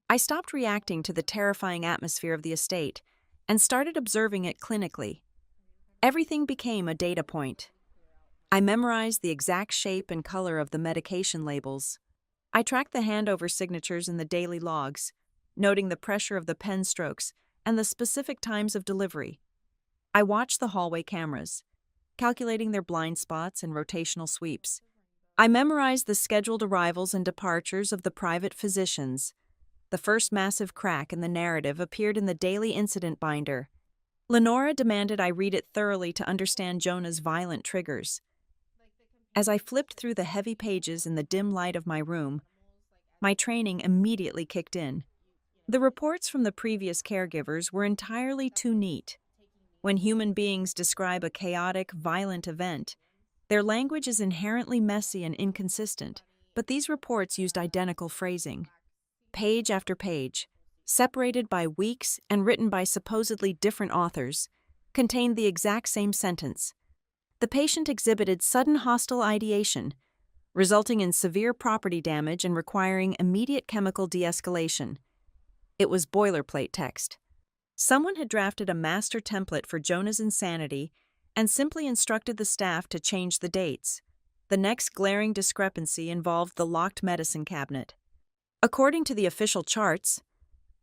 I stopped reacting to the terrifying atmosphere of the estate and started observing it clinically. Everything became a data point. I memorized the exact shape and color of the medication labels. I tracked the handover signatures in the daily logs, noting the pressure of the pen strokes and the specific times of delivery. I watched the hallway cameras, calculating their blind spots and rotational sweeps. I memorized the scheduled arrivals and departures of the private physicians. The first massive crack in the narrative appeared in the daily incident binder. Lenora demanded I read it thoroughly to understand Jonah's violent triggers. As I flipped through the heavy pages in the dim light of my room, my training immediately kicked in. The reports from the previous caregivers were entirely too neat. When human beings describe a chaotic, violent event, their language is inherently messy and inconsistent, but these reports used identical phrasing. Page after page, separated by weeks and written by supposedly different authors, contained the exact same sentence. The patient exhibited sudden hostile ideation, resulting in severe property damage and requiring immediate chemical de-escalation. It was boilerplate text. Someone had drafted a master template for Jonah's insanity and simply instructed the staff to change the dates. The next glaring discrepancy involved the locked medicine cabinet. According to the official charts,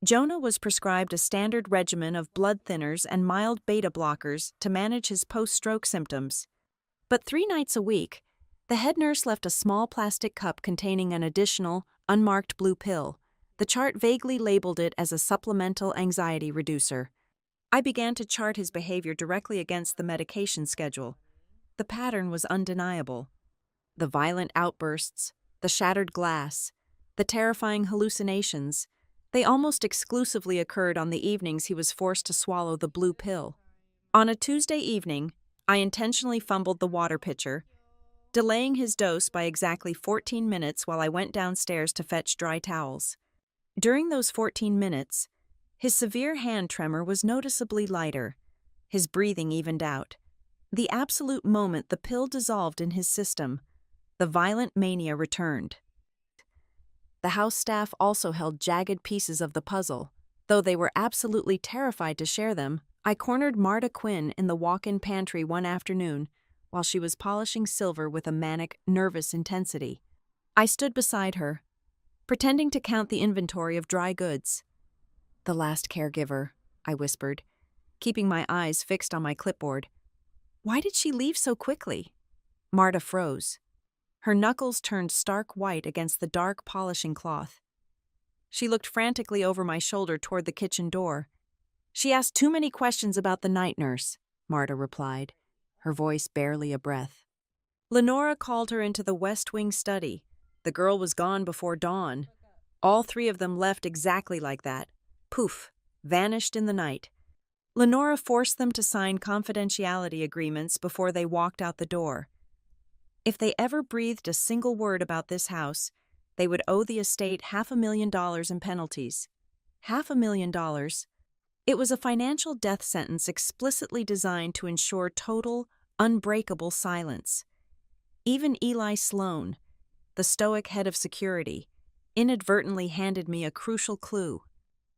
Jonah was prescribed a standard regimen of blood thinners and mild beta blockers to manage his post-stroke symptoms. But 3 nights a week, the head nurse left a small plastic cup containing an additional, unmarked blue pill. The chart vaguely labeled it as a supplemental anxiety reducer. I began to chart his behavior directly against the medication schedule. The pattern was undeniable. The violent outbursts, the shattered glass, the terrifying hallucinations, they almost exclusively occurred on the evenings he was forced to swallow the blue pill. On a Tuesday evening, I intentionally fumbled the water pitcher, delaying his dose by exactly 14 minutes while I went downstairs to fetch dry towels. During those 14 minutes, his severe hand tremor was noticeably lighter. His breathing evened out. The absolute moment the pill dissolved in his system, the violent mania returned. The house staff also held jagged pieces of the puzzle. Though they were absolutely terrified to share them, I cornered Marta Quinn in the walk-in pantry one afternoon while she was polishing silver with a manic, nervous intensity. I stood beside her, pretending to count the inventory of dry goods. "The last caregiver," I whispered, keeping my eyes fixed on my clipboard. "Why did she leave so quickly?" Marta froze. Her knuckles turned stark white against the dark polishing cloth. She looked frantically over my shoulder toward the kitchen door. "She asked too many questions about the night nurse," Marta replied, her voice barely a breath. Lenora called her into the West Wing study. The girl was gone before dawn. All three of them left exactly like that. Poof, vanished in the night. Lenora forced them to sign confidentiality agreements before they walked out the door. If they ever breathed a single word about this house, they would owe the estate $500,000 in penalties. $500,000. It was a financial death sentence explicitly designed to ensure total, unbreakable silence. Even Eli Sloan, the stoic head of security, inadvertently handed me a crucial clue.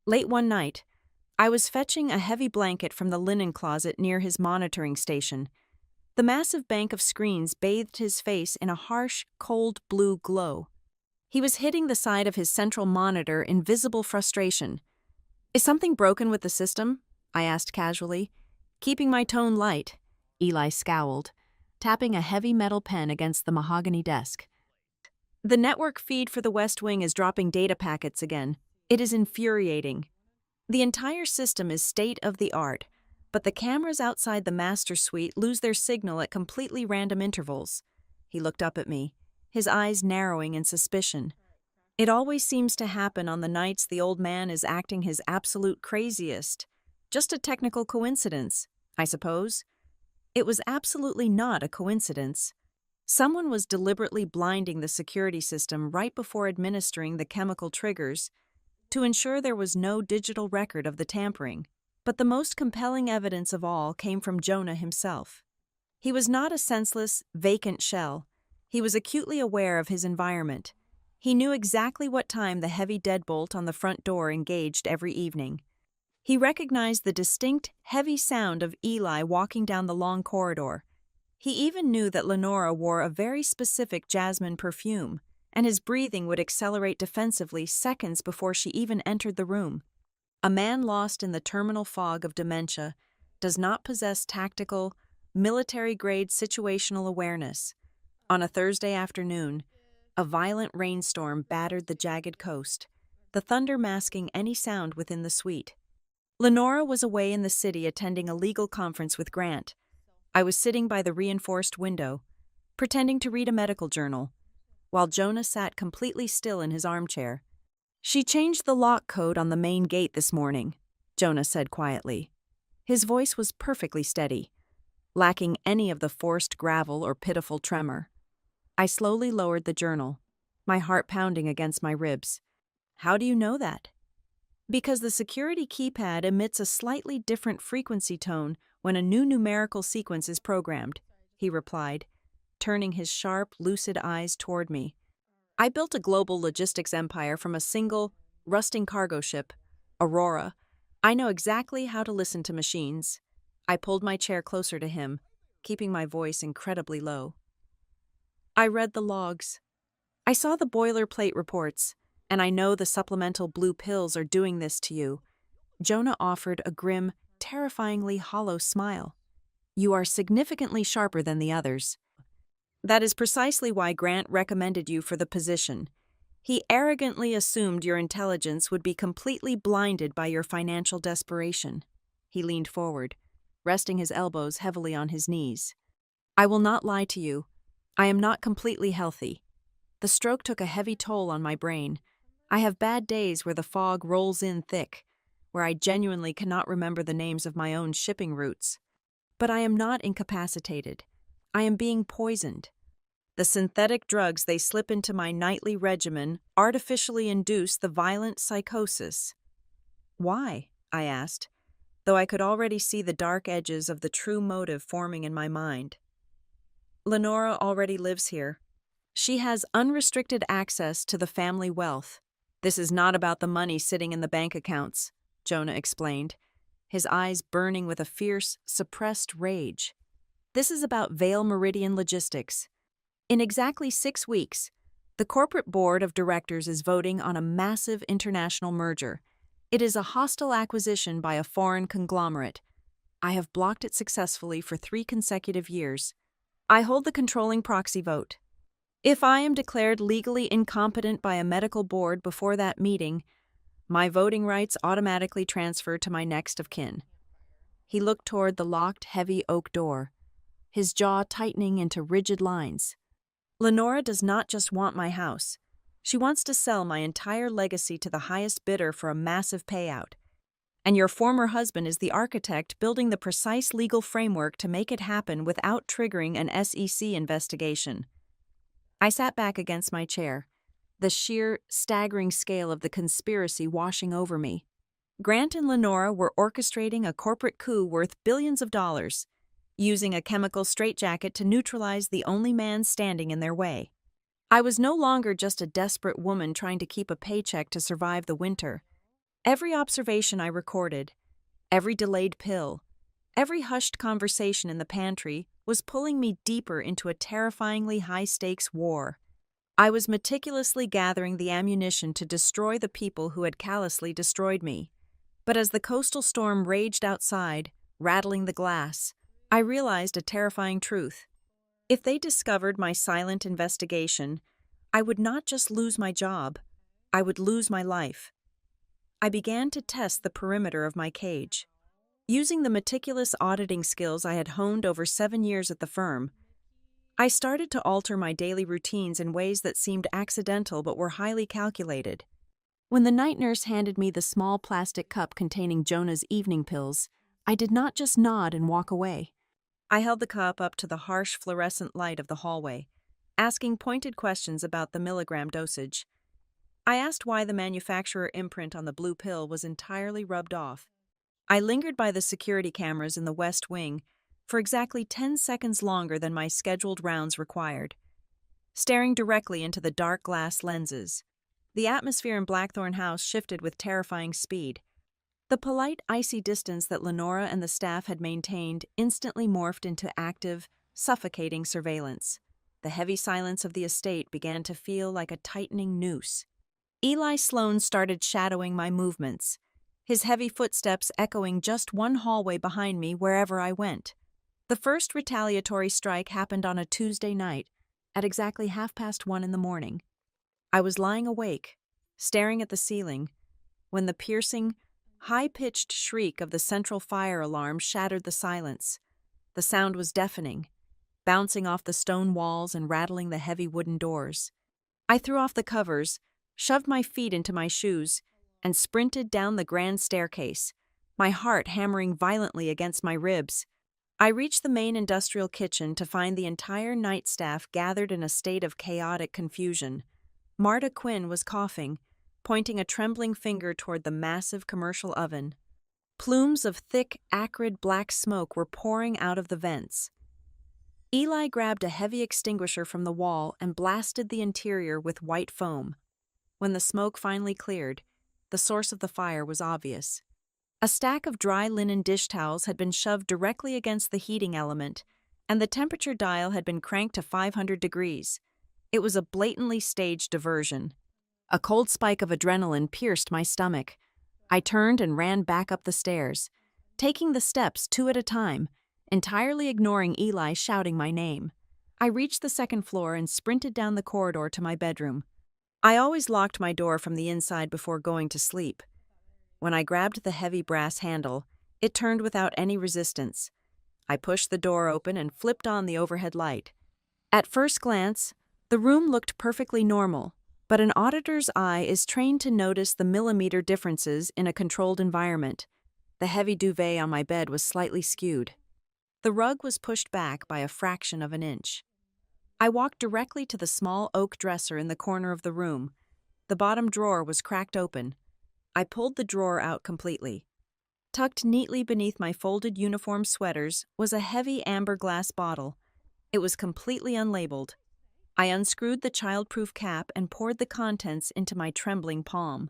Late one night, I was fetching a heavy blanket from the linen closet near his monitoring station. The massive bank of screens bathed his face in a harsh, cold blue glow. He was hitting the side of his central monitor in visible frustration. "Is something broken with the system?" I asked casually. Keeping my tone light, Eli scowled, tapping a heavy metal pen against the mahogany desk. "The network feed for the West Wing is dropping data packets again. It is infuriating. The entire system is state-of-the-art, but the cameras outside the master suite lose their signal at completely random intervals." He looked up at me, his eyes narrowing in suspicion. "It always seems to happen on the nights the old man is acting his absolute craziest. Just a technical coincidence, I suppose." It was absolutely not a coincidence. Someone was deliberately blinding the security system right before administering the chemical triggers to ensure there was no digital record of the tampering. But the most compelling evidence of all came from Jonah himself. He was not a senseless, vacant shell. He was acutely aware of his environment. He knew exactly what time the heavy deadbolt on the front door engaged every evening. He recognized the distinct, heavy sound of Eli walking down the long corridor. He even knew that Lenora wore a very specific jasmine perfume, and his breathing would accelerate defensively seconds before she even entered the room. A man lost in the terminal fog of dementia does not possess tactical, military-grade situational awareness. On a Thursday afternoon, a violent rainstorm battered the jagged coast, the thunder masking any sound within the suite. Lenora was away in the city attending a legal conference with Grant. I was sitting by the reinforced window, pretending to read a medical journal, while Jonah sat completely still in his armchair. "She changed the lock code on the main gate this morning," Jonah said quietly. His voice was perfectly steady, lacking any of the forced gravel or pitiful tremor. I slowly lowered the journal, my heart pounding against my ribs. "How do you know that?" "Because the security keypad emits a slightly different frequency tone when a new numerical sequence is programmed," he replied, turning his sharp, lucid eyes toward me. "I built a global logistics empire from a single, rusting cargo ship, Aurora. I know exactly how to listen to machines." I pulled my chair closer to him, keeping my voice incredibly low. "I read the logs. I saw the boilerplate reports, and I know the supplemental blue pills are doing this to you." Jonah offered a grim, terrifyingly hollow smile. "You are significantly sharper than the others. That is precisely why Grant recommended you for the position. He arrogantly assumed your intelligence would be completely blinded by your financial desperation." He leaned forward, resting his elbows heavily on his knees. "I will not lie to you. I am not completely healthy. The stroke took a heavy toll on my brain. I have bad days where the fog rolls in thick, where I genuinely cannot remember the names of my own shipping routes. But I am not incapacitated. I am being poisoned. The synthetic drugs they slip into my nightly regimen artificially induce the violent psychosis. Why? I asked, though I could already see the dark edges of the true motive forming in my mind. Lenora already lives here. She has unrestricted access to the family wealth. This is not about the money sitting in the bank accounts, Jonah explained, his eyes burning with a fierce, suppressed rage. This is about Vale Meridian logistics. In exactly 6 weeks, the corporate board of directors is voting on a massive international merger. It is a hostile acquisition by a foreign conglomerate. I have blocked it successfully for 3 consecutive years. I hold the controlling proxy vote. If I am declared legally incompetent by a medical board before that meeting, my voting rights automatically transfer to my next of kin. He looked toward the locked, heavy oak door, his jaw tightening into rigid lines. Lenora does not just want my house. She wants to sell my entire legacy to the highest bidder for a massive payout. And your former husband is the architect building the precise legal framework to make it happen without triggering an SEC investigation. I sat back against my chair, the sheer, staggering scale of the conspiracy washing over me. Grant and Lenora were orchestrating a corporate coup worth billions of dollars, using a chemical straitjacket to neutralize the only man standing in their way. I was no longer just a desperate woman trying to keep a paycheck to survive the winter. Every observation I recorded, every delayed pill, every hushed conversation in the pantry was pulling me deeper into a terrifyingly high-stakes war. I was meticulously gathering the ammunition to destroy the people who had callously destroyed me. But as the coastal storm raged outside, rattling the glass, I realized a terrifying truth. If they discovered my silent investigation, I would not just lose my job, I would lose my life. I began to test the perimeter of my cage. Using the meticulous auditing skills I had honed over 7 years at the firm, I started to alter my daily routines in ways that seemed accidental but were highly calculated. When the night nurse handed me the small plastic cup containing Jonah's evening pills, I did not just nod and walk away. I held the cup up to the harsh fluorescent light of the hallway, asking pointed questions about the milligram dosage. I asked why the manufacturer imprint on the blue pill was entirely rubbed off. I lingered by the security cameras in the West Wing for exactly 10 seconds longer than my scheduled rounds required, staring directly into the dark glass lenses. The atmosphere in Blackthorn House shifted with terrifying speed. The polite, icy distance that Lenora and the staff had maintained instantly morphed into active, suffocating surveillance. The heavy silence of the estate began to feel like a tightening noose. Eli Sloan started shadowing my movements, his heavy footsteps echoing just one hallway behind me wherever I went. The first retaliatory strike happened on a Tuesday night, at exactly 1:30 in the morning. I was lying awake, staring at the ceiling, when the piercing, high-pitched shriek of the central fire alarm shattered the silence. The sound was deafening, bouncing off the stone walls and rattling the heavy wooden doors. I threw off the covers, shoved my feet into my shoes, and sprinted down the grand staircase, my heart hammering violently against my ribs. I reached the main industrial kitchen to find the entire night staff gathered in a state of chaotic confusion. Marta Quinn was coughing, pointing a trembling finger toward the massive commercial oven. Plumes of thick, acrid black smoke were pouring out of the vents. Eli grabbed a heavy extinguisher from the wall and blasted the interior with white foam. When the smoke finally cleared, the source of the fire was obvious. A stack of dry linen dish towels had been shoved directly against the heating element, and the temperature dial had been cranked to 500 degrees. It was a blatantly staged diversion. A cold spike of adrenaline pierced my stomach. I turned and ran back up the stairs, taking the steps 2 at a time, entirely ignoring Eli shouting my name. I reached the second floor and sprinted down the corridor to my bedroom. I always locked my door from the inside before going to sleep. When I grabbed the heavy brass handle, it turned without any resistance. I pushed the door open and flipped on the overhead light. At first glance, the room looked perfectly normal, but an auditor's eye is trained to notice the millimeter differences in a controlled environment. The heavy duvet on my bed was slightly skewed. The rug was pushed back by a fraction of an inch. I walked directly to the small oak dresser in the corner of the room. The bottom drawer was cracked open. I pulled the drawer out completely. Tucked neatly beneath my folded uniform sweaters was a heavy amber glass bottle. It was completely unlabeled. I unscrewed the child-proof cap and poured the contents into my trembling palm.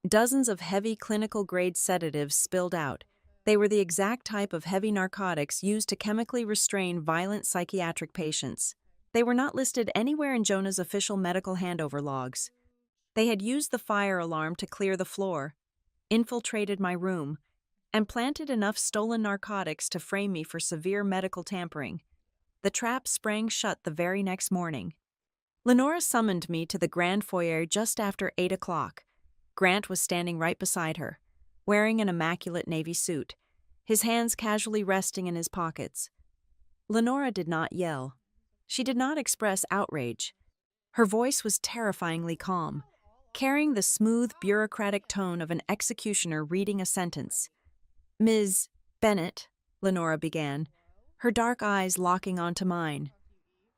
Dozens of heavy clinical-grade sedatives spilled out. They were the exact type of heavy narcotics used to chemically restrain violent psychiatric patients. They were not listed anywhere in Jonah's official medical handover logs. They had used the fire alarm to clear the floor, infiltrated my room, and planted enough stolen narcotics to frame me for severe medical tampering. The trap sprang shut the very next morning. Lenora summoned me to the grand foyer just after 8 o'clock. Grant was standing right beside her, wearing an immaculate navy suit, his hands casually resting in his pockets. Lenora did not yell. She did not express outrage. Her voice was terrifyingly calm, carrying the smooth, bureaucratic tone of an executioner reading a sentence. "Ms. Bennett," Lenora began, her dark eyes locking onto mine.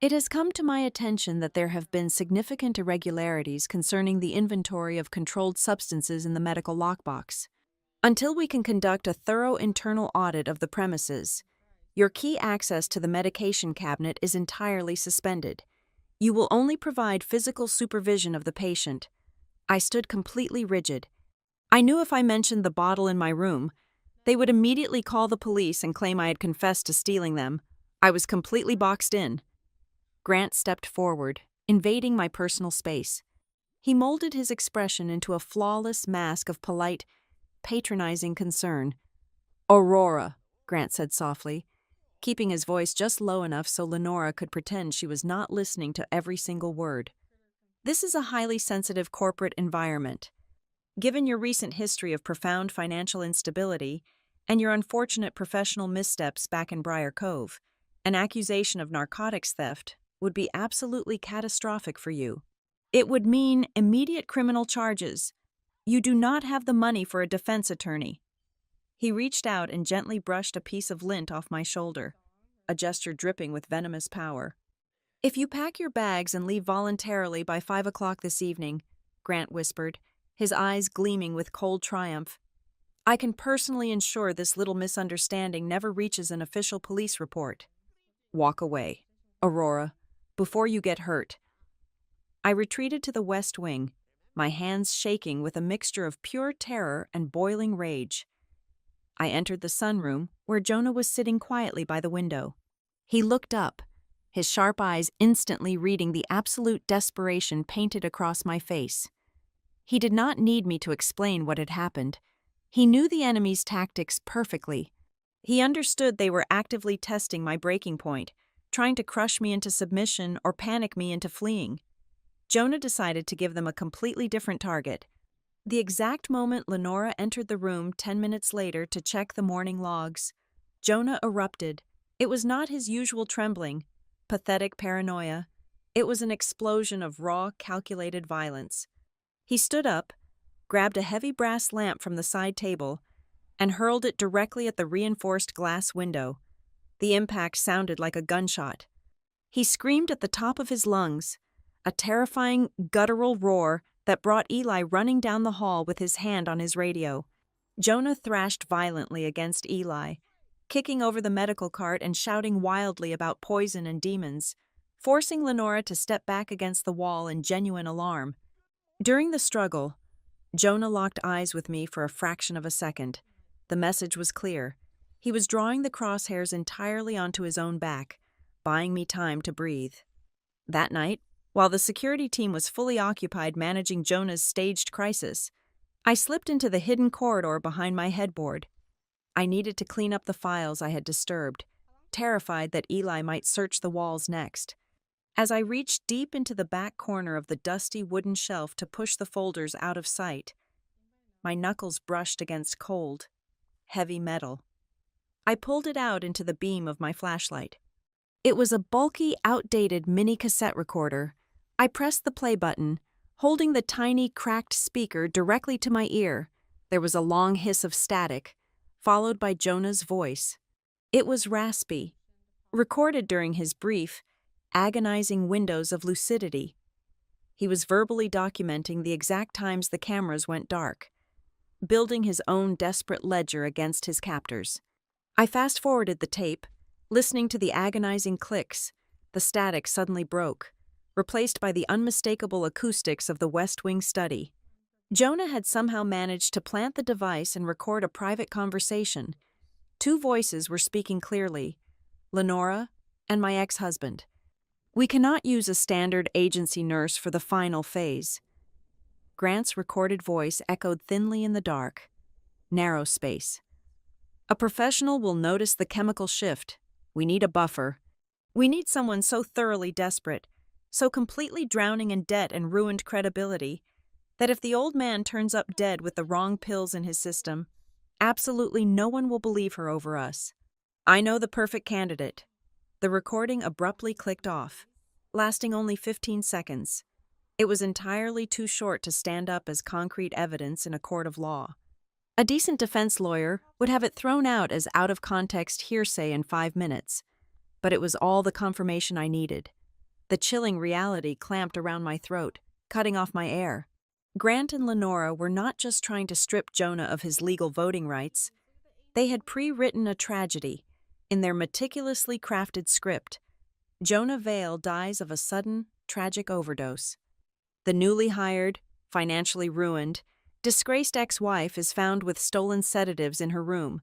"It has come to my attention that there have been significant irregularities concerning the inventory of controlled substances in the medical lockbox. Until we can conduct a thorough internal audit of the premises, your key access to the medication cabinet is entirely suspended. You will only provide physical supervision of the patient." I stood completely rigid. I knew if I mentioned the bottle in my room, they would immediately call the police and claim I had confessed to stealing them. I was completely boxed in. Grant stepped forward, invading my personal space. He molded his expression into a flawless mask of polite, patronizing concern. "Aurora," Grant said softly, keeping his voice just low enough so Lenora could pretend she was not listening to every single word. "This is a highly sensitive corporate environment. Given your recent history of profound financial instability and your unfortunate professional missteps back in Briar Cove, an accusation of narcotics theft would be absolutely catastrophic for you. It would mean immediate criminal charges. You do not have the money for a defense attorney." He reached out and gently brushed a piece of lint off my shoulder, a gesture dripping with venomous power. "If you pack your bags and leave voluntarily by 5 o'clock this evening," Grant whispered, his eyes gleaming with cold triumph, "I can personally ensure this little misunderstanding never reaches an official police report. Walk away, Aurora, before you get hurt." I retreated to the west wing, my hands shaking with a mixture of pure terror and boiling rage. I entered the sunroom, where Jonah was sitting quietly by the window. He looked up, his sharp eyes instantly reading the absolute desperation painted across my face. He did not need me to explain what had happened. He knew the enemy's tactics perfectly. He understood they were actively testing my breaking point, trying to crush me into submission or panic me into fleeing. Jonah decided to give them a completely different target. The exact moment Lenora entered the room 10 minutes later to check the morning logs, Jonah erupted. It was not his usual trembling, pathetic paranoia. It was an explosion of raw, calculated violence. He stood up, grabbed a heavy brass lamp from the side table, and hurled it directly at the reinforced glass window. The impact sounded like a gunshot. He screamed at the top of his lungs, a terrifying, guttural roar that brought Eli running down the hall with his hand on his radio. Jonah thrashed violently against Eli, kicking over the medical cart and shouting wildly about poison and demons, forcing Lenora to step back against the wall in genuine alarm. During the struggle, Jonah locked eyes with me for a fraction of a second. The message was clear. He was drawing the crosshairs entirely onto his own back, buying me time to breathe. That night, while the security team was fully occupied managing Jonah's staged crisis, I slipped into the hidden corridor behind my headboard. I needed to clean up the files I had disturbed, terrified that Eli might search the walls next. As I reached deep into the back corner of the dusty wooden shelf to push the folders out of sight, my knuckles brushed against cold, heavy metal. I pulled it out into the beam of my flashlight. It was a bulky, outdated mini cassette recorder. I pressed the play button, holding the tiny, cracked speaker directly to my ear. There was a long hiss of static, followed by Jonah's voice. It was raspy, recorded during his brief, agonizing windows of lucidity. He was verbally documenting the exact times the cameras went dark, building his own desperate ledger against his captors. I fast-forwarded the tape, listening to the agonizing clicks. The static suddenly broke, replaced by the unmistakable acoustics of the West Wing study. Jonah had somehow managed to plant the device and record a private conversation. Two voices were speaking clearly, Lenora and my ex-husband. We cannot use a standard agency nurse for the final phase. Grant's recorded voice echoed thinly in the dark. Narrow space. A professional will notice the chemical shift. We need a buffer. We need someone so thoroughly desperate, so completely drowning in debt and ruined credibility, that if the old man turns up dead with the wrong pills in his system, absolutely no one will believe her over us. I know the perfect candidate. The recording abruptly clicked off, lasting only 15 seconds. It was entirely too short to stand up as concrete evidence in a court of law. A decent defense lawyer would have it thrown out as out-of-context hearsay in 5 minutes, but it was all the confirmation I needed. The chilling reality clamped around my throat, cutting off my air. Grant and Lenora were not just trying to strip Jonah of his legal voting rights. They had pre-written a tragedy. In their meticulously crafted script, Jonah Vale dies of a sudden, tragic overdose. The newly hired, financially ruined, disgraced ex-wife is found with stolen sedatives in her room.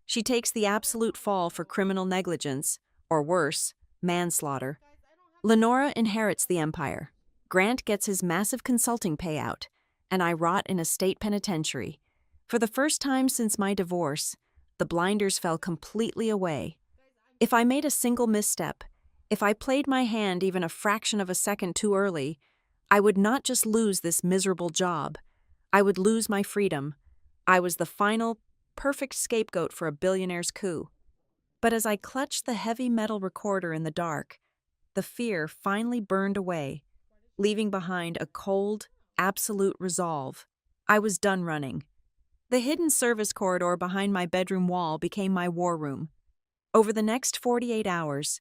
She takes the absolute fall for criminal negligence, or worse, manslaughter. Lenora inherits the empire. Grant gets his massive consulting payout, and I rot in a state penitentiary. For the first time since my divorce, the blinders fell completely away. If I made a single misstep, if I played my hand even a fraction of a second too early, I would not just lose this miserable job. I would lose my freedom. I was the final, perfect scapegoat for a billionaire's coup. But as I clutched the heavy metal recorder in the dark, the fear finally burned away, leaving behind a cold, absolute resolve. I was done running. The hidden service corridor behind my bedroom wall became my war room. Over the next 48 hours,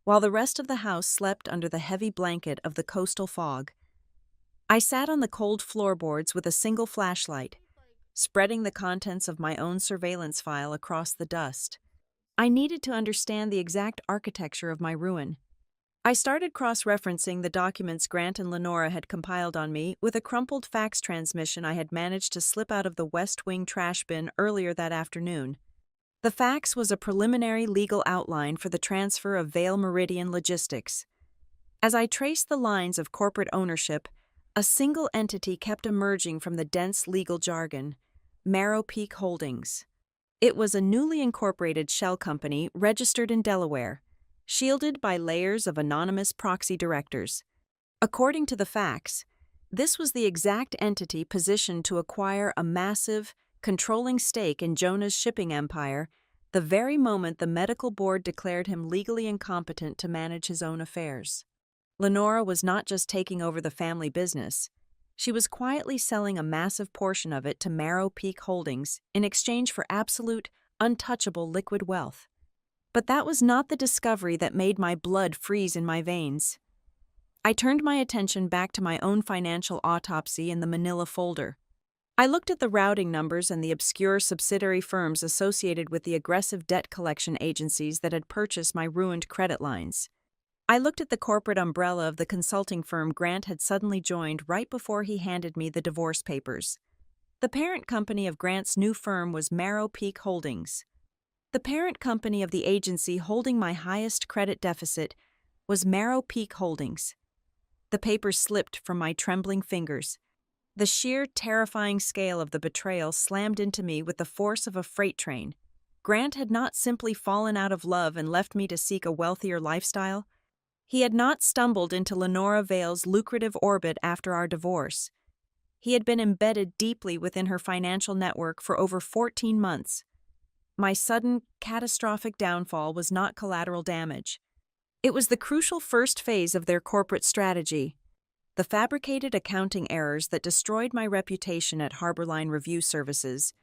while the rest of the house slept under the heavy blanket of the coastal fog, I sat on the cold floorboards with a single flashlight, spreading the contents of my own surveillance file across the dust. I needed to understand the exact architecture of my ruin. I started cross-referencing the documents Grant and Lenora had compiled on me with a crumpled fax transmission I had managed to slip out of the West Wing trash bin earlier that afternoon. The fax was a preliminary legal outline for the transfer of Vale Meridian Logistics. As I traced the lines of corporate ownership, a single entity kept emerging from the dense legal jargon: Marrow Peak Holdings. It was a newly incorporated shell company registered in Delaware, shielded by layers of anonymous proxy directors. According to the fax, this was the exact entity positioned to acquire a massive, controlling stake in Jonah's shipping empire the very moment the medical board declared him legally incompetent to manage his own affairs. Lenora was not just taking over the family business. She was quietly selling a massive portion of it to Marrow Peak Holdings in exchange for absolute, untouchable liquid wealth. But that was not the discovery that made my blood freeze in my veins. I turned my attention back to my own financial autopsy in the manila folder. I looked at the routing numbers and the obscure subsidiary firms associated with the aggressive debt collection agencies that had purchased my ruined credit lines. I looked at the corporate umbrella of the consulting firm Grant had suddenly joined right before he handed me the divorce papers. The parent company of Grant's new firm was Marrow Peak Holdings. The parent company of the agency holding my highest credit deficit was Marrow Peak Holdings. The papers slipped from my trembling fingers. The sheer, terrifying scale of the betrayal slammed into me with the force of a freight train. Grant had not simply fallen out of love and left me to seek a wealthier lifestyle. He had not stumbled into Lenora Vale's lucrative orbit after our divorce. He had been embedded deeply within her financial network for over 14 months. My sudden, catastrophic downfall was not collateral damage. It was the crucial first phase of their corporate strategy. The fabricated accounting errors that destroyed my reputation at Harborline Review Services,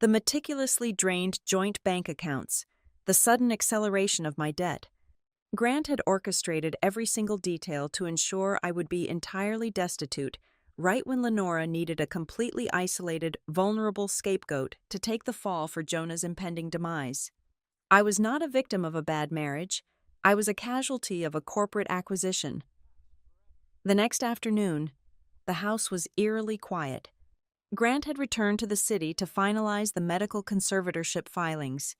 the meticulously drained joint bank accounts, the sudden acceleration of my debt. Grant had orchestrated every single detail to ensure I would be entirely destitute right when Lenora needed a completely isolated, vulnerable scapegoat to take the fall for Jonah's impending demise. I was not a victim of a bad marriage. I was a casualty of a corporate acquisition. The next afternoon, the house was eerily quiet. Grant had returned to the city to finalize the medical conservatorship filings,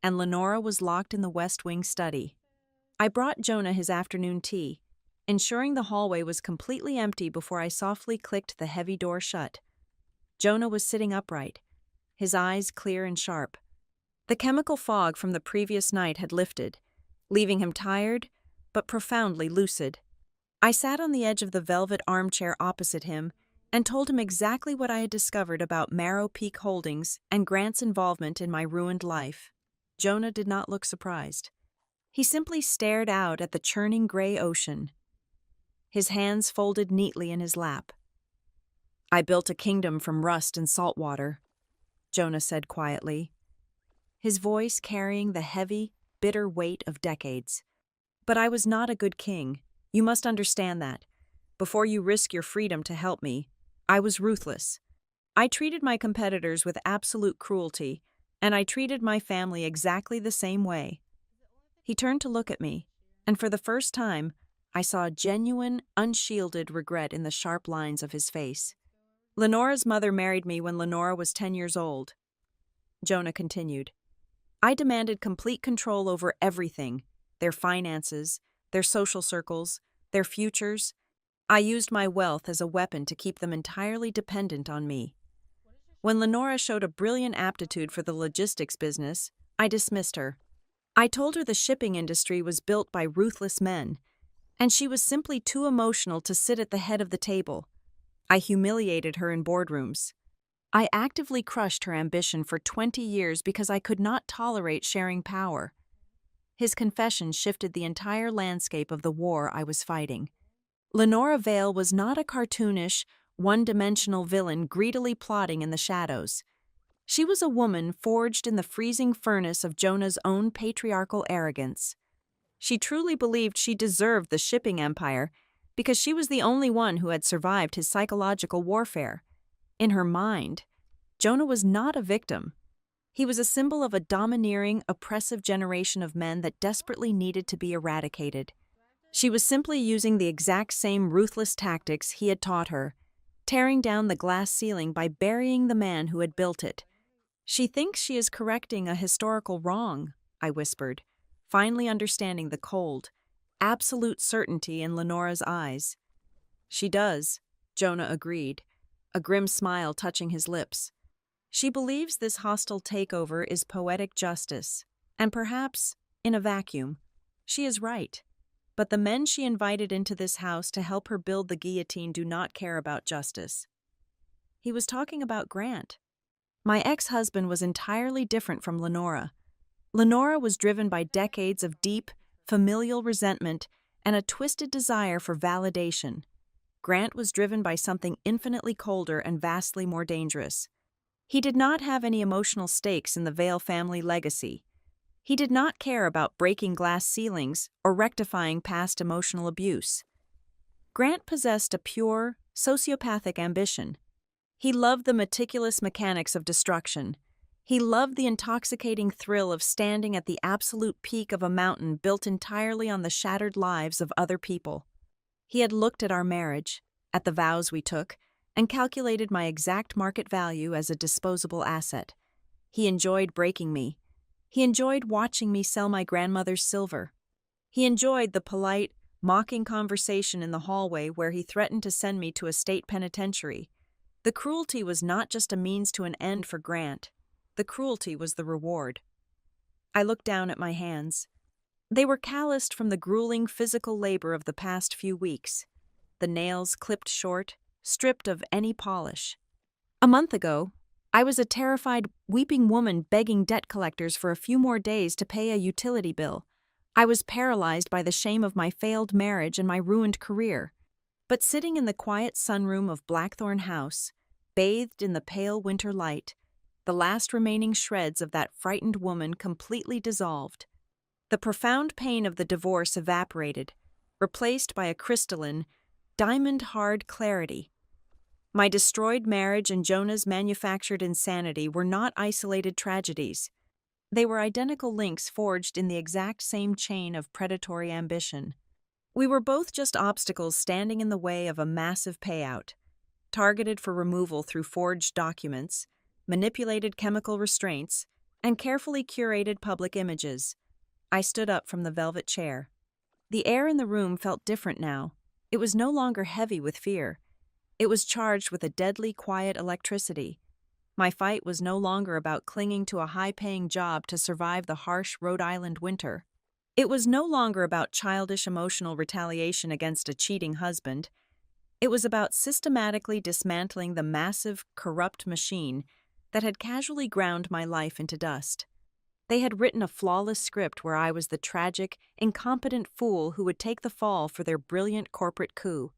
and Lenora was locked in the West Wing study. I brought Jonah his afternoon tea, ensuring the hallway was completely empty before I softly clicked the heavy door shut. Jonah was sitting upright, his eyes clear and sharp. The chemical fog from the previous night had lifted, leaving him tired but profoundly lucid. I sat on the edge of the velvet armchair opposite him and told him exactly what I had discovered about Marrow Peak Holdings and Grant's involvement in my ruined life. Jonah did not look surprised. He simply stared out at the churning gray ocean, his hands folded neatly in his lap. "I built a kingdom from rust and salt water," Jonah said quietly, his voice carrying the heavy, bitter weight of decades. "But I was not a good king. You must understand that. Before you risk your freedom to help me, I was ruthless. I treated my competitors with absolute cruelty, and I treated my family exactly the same way." He turned to look at me, and for the first time, I saw genuine, unshielded regret in the sharp lines of his face. "Lenora's mother married me when Lenora was 10 years old," Jonah continued. "I demanded complete control over everything, their finances, their social circles, their futures. I used my wealth as a weapon to keep them entirely dependent on me. When Lenora showed a brilliant aptitude for the logistics business, I dismissed her. I told her the shipping industry was built by ruthless men, and she was simply too emotional to sit at the head of the table. I humiliated her in boardrooms. I actively crushed her ambition for 20 years because I could not tolerate sharing power." His confession shifted the entire landscape of the war I was fighting. Lenora Vale was not a cartoonish, one-dimensional villain greedily plotting in the shadows. She was a woman forged in the freezing furnace of Jonah's own patriarchal arrogance. She truly believed she deserved the shipping empire because she was the only one who had survived his psychological warfare. In her mind, Jonah was not a victim. He was a symbol of a domineering, oppressive generation of men that desperately needed to be eradicated. She was simply using the exact same ruthless tactics he had taught her, tearing down the glass ceiling by burying the man who had built it. "She thinks she is correcting a historical wrong," I whispered, finally understanding the cold, absolute certainty in Lenora's eyes. "She does," Jonah agreed, a grim smile touching his lips. "She believes this hostile takeover is poetic justice, and perhaps, in a vacuum, she is right. But the men she invited into this house to help her build the guillotine do not care about justice." He was talking about Grant. My ex-husband was entirely different from Lenora. Lenora was driven by decades of deep, familial resentment and a twisted desire for validation. Grant was driven by something infinitely colder and vastly more dangerous. He did not have any emotional stakes in the Vale family legacy. He did not care about breaking glass ceilings or rectifying past emotional abuse. Grant possessed a pure, sociopathic ambition. He loved the meticulous mechanics of destruction. He loved the intoxicating thrill of standing at the absolute peak of a mountain built entirely on the shattered lives of other people. He had looked at our marriage, at the vows we took, and calculated my exact market value as a disposable asset. He enjoyed breaking me. He enjoyed watching me sell my grandmother's silver. He enjoyed the polite, mocking conversation in the hallway where he threatened to send me to a state penitentiary. The cruelty was not just a means to an end for Grant. The cruelty was the reward. I looked down at my hands. They were calloused from the grueling physical labor of the past few weeks, the nails clipped short, stripped of any polish. A month ago, I was a terrified, weeping woman begging debt collectors for a few more days to pay a utility bill. I was paralyzed by the shame of my failed marriage and my ruined career. But sitting in the quiet sunroom of Blackthorn House, bathed in the pale winter light, the last remaining shreds of that frightened woman completely dissolved. The profound pain of the divorce evaporated, replaced by a crystalline, diamond-hard clarity. My destroyed marriage and Jonah's manufactured insanity were not isolated tragedies. They were identical links forged in the exact same chain of predatory ambition. We were both just obstacles standing in the way of a massive payout, targeted for removal through forged documents, manipulated chemical restraints, and carefully curated public images. I stood up from the velvet chair. The air in the room felt different now. It was no longer heavy with fear. It was charged with a deadly, quiet electricity. My fight was no longer about clinging to a high-paying job to survive the harsh Rhode Island winter. It was no longer about childish emotional retaliation against a cheating husband. It was about systematically dismantling the massive, corrupt machine that had casually ground my life into dust. They had written a flawless script where I was the tragic, incompetent fool who would take the fall for their brilliant corporate coup.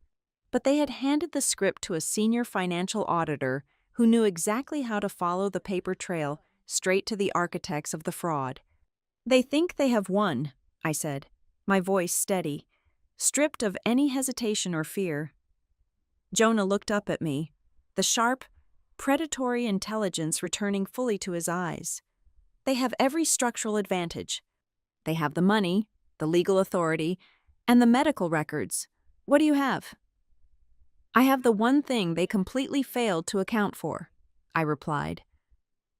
But they had handed the script to a senior financial auditor who knew exactly how to follow the paper trail straight to the architects of the fraud. "They think they have won," I said, my voice steady, stripped of any hesitation or fear. Jonah looked up at me, the sharp, predatory intelligence returning fully to his eyes. "They have every structural advantage. They have the money, the legal authority, and the medical records. What do you have?" "I have the one thing they completely failed to account for," I replied,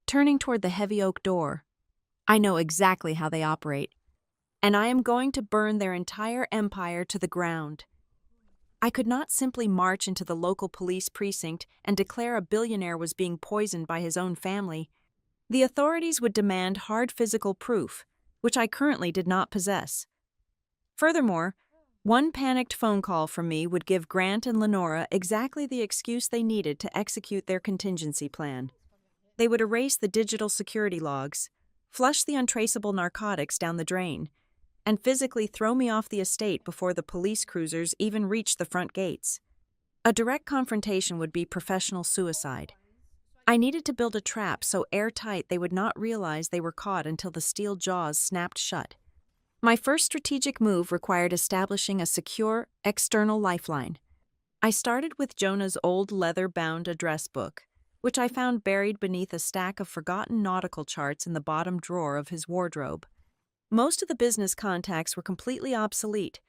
turning toward the heavy oak door. "I know exactly how they operate, and I am going to burn their entire empire to the ground." I could not simply march into the local police precinct and declare a billionaire was being poisoned by his own family. The authorities would demand hard physical proof, which I currently did not possess. Furthermore, one panicked phone call from me would give Grant and Lenora exactly the excuse they needed to execute their contingency plan. They would erase the digital security logs, flush the untraceable narcotics down the drain, and physically throw me off the estate before the police cruisers even reached the front gates. A direct confrontation would be professional suicide. I needed to build a trap so airtight they would not realize they were caught until the steel jaws snapped shut. My first strategic move required establishing a secure, external lifeline. I started with Jonah's old leather-bound address book, which I found buried beneath a stack of forgotten nautical charts in the bottom drawer of his wardrobe. Most of the business contacts were completely obsolete,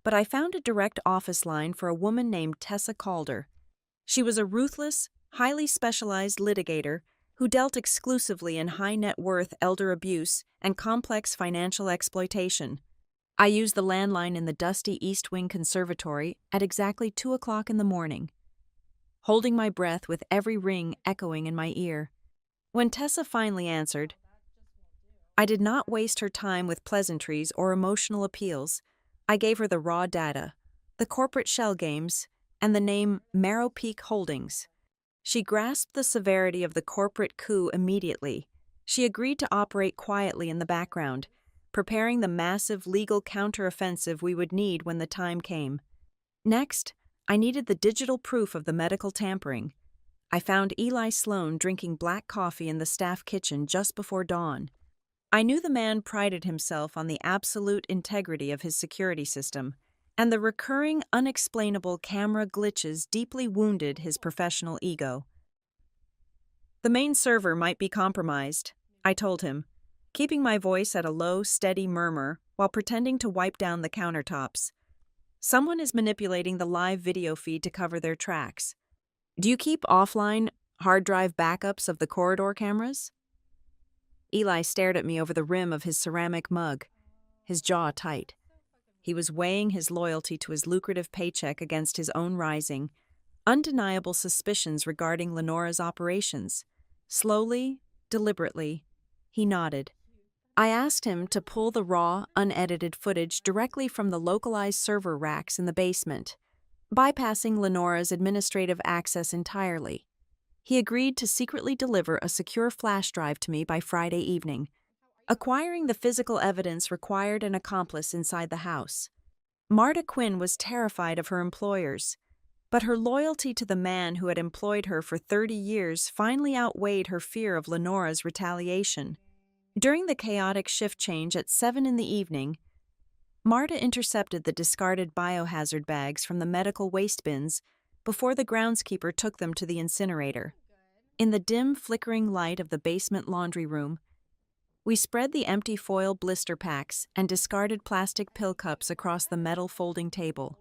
but I found a direct office line for a woman named Tessa Calder. She was a ruthless, highly specialized litigator who dealt exclusively in high-net-worth elder abuse and complex financial exploitation. I used the landline in the dusty East Wing Conservatory at exactly 2 o'clock in the morning, holding my breath with every ring echoing in my ear. When Tessa finally answered, I did not waste her time with pleasantries or emotional appeals. I gave her the raw data, the corporate shell games, and the name Marrow Peak Holdings. She grasped the severity of the corporate coup immediately. She agreed to operate quietly in the background, preparing the massive legal counteroffensive we would need when the time came. Next, I needed the digital proof of the medical tampering. I found Eli Sloan drinking black coffee in the staff kitchen just before dawn. I knew the man prided himself on the absolute integrity of his security system, and the recurring, unexplainable camera glitches deeply wounded his professional ego. "The main server might be compromised," I told him, keeping my voice at a low, steady murmur while pretending to wipe down the countertops. "Someone is manipulating the live video feed to cover their tracks. Do you keep offline, hard drive backups of the corridor cameras?" Eli stared at me over the rim of his ceramic mug, his jaw tight. He was weighing his loyalty to his lucrative paycheck against his own rising, undeniable suspicions regarding Lenora's operations. Slowly, deliberately, he nodded. I asked him to pull the raw, unedited footage directly from the localized server racks in the basement, bypassing Lenora's administrative access entirely. He agreed to secretly deliver a secure flash drive to me by Friday evening. Acquiring the physical evidence required an accomplice inside the house. Marta Quinn was terrified of her employers. But her loyalty to the man who had employed her for 30 years finally outweighed her fear of Lenora's retaliation. During the chaotic shift change at 7 in the evening, Marta intercepted the discarded biohazard bags from the medical waste bins before the groundskeeper took them to the incinerator. In the dim, flickering light of the basement laundry room, we spread the empty foil blister packs and discarded plastic pill cups across the metal folding table.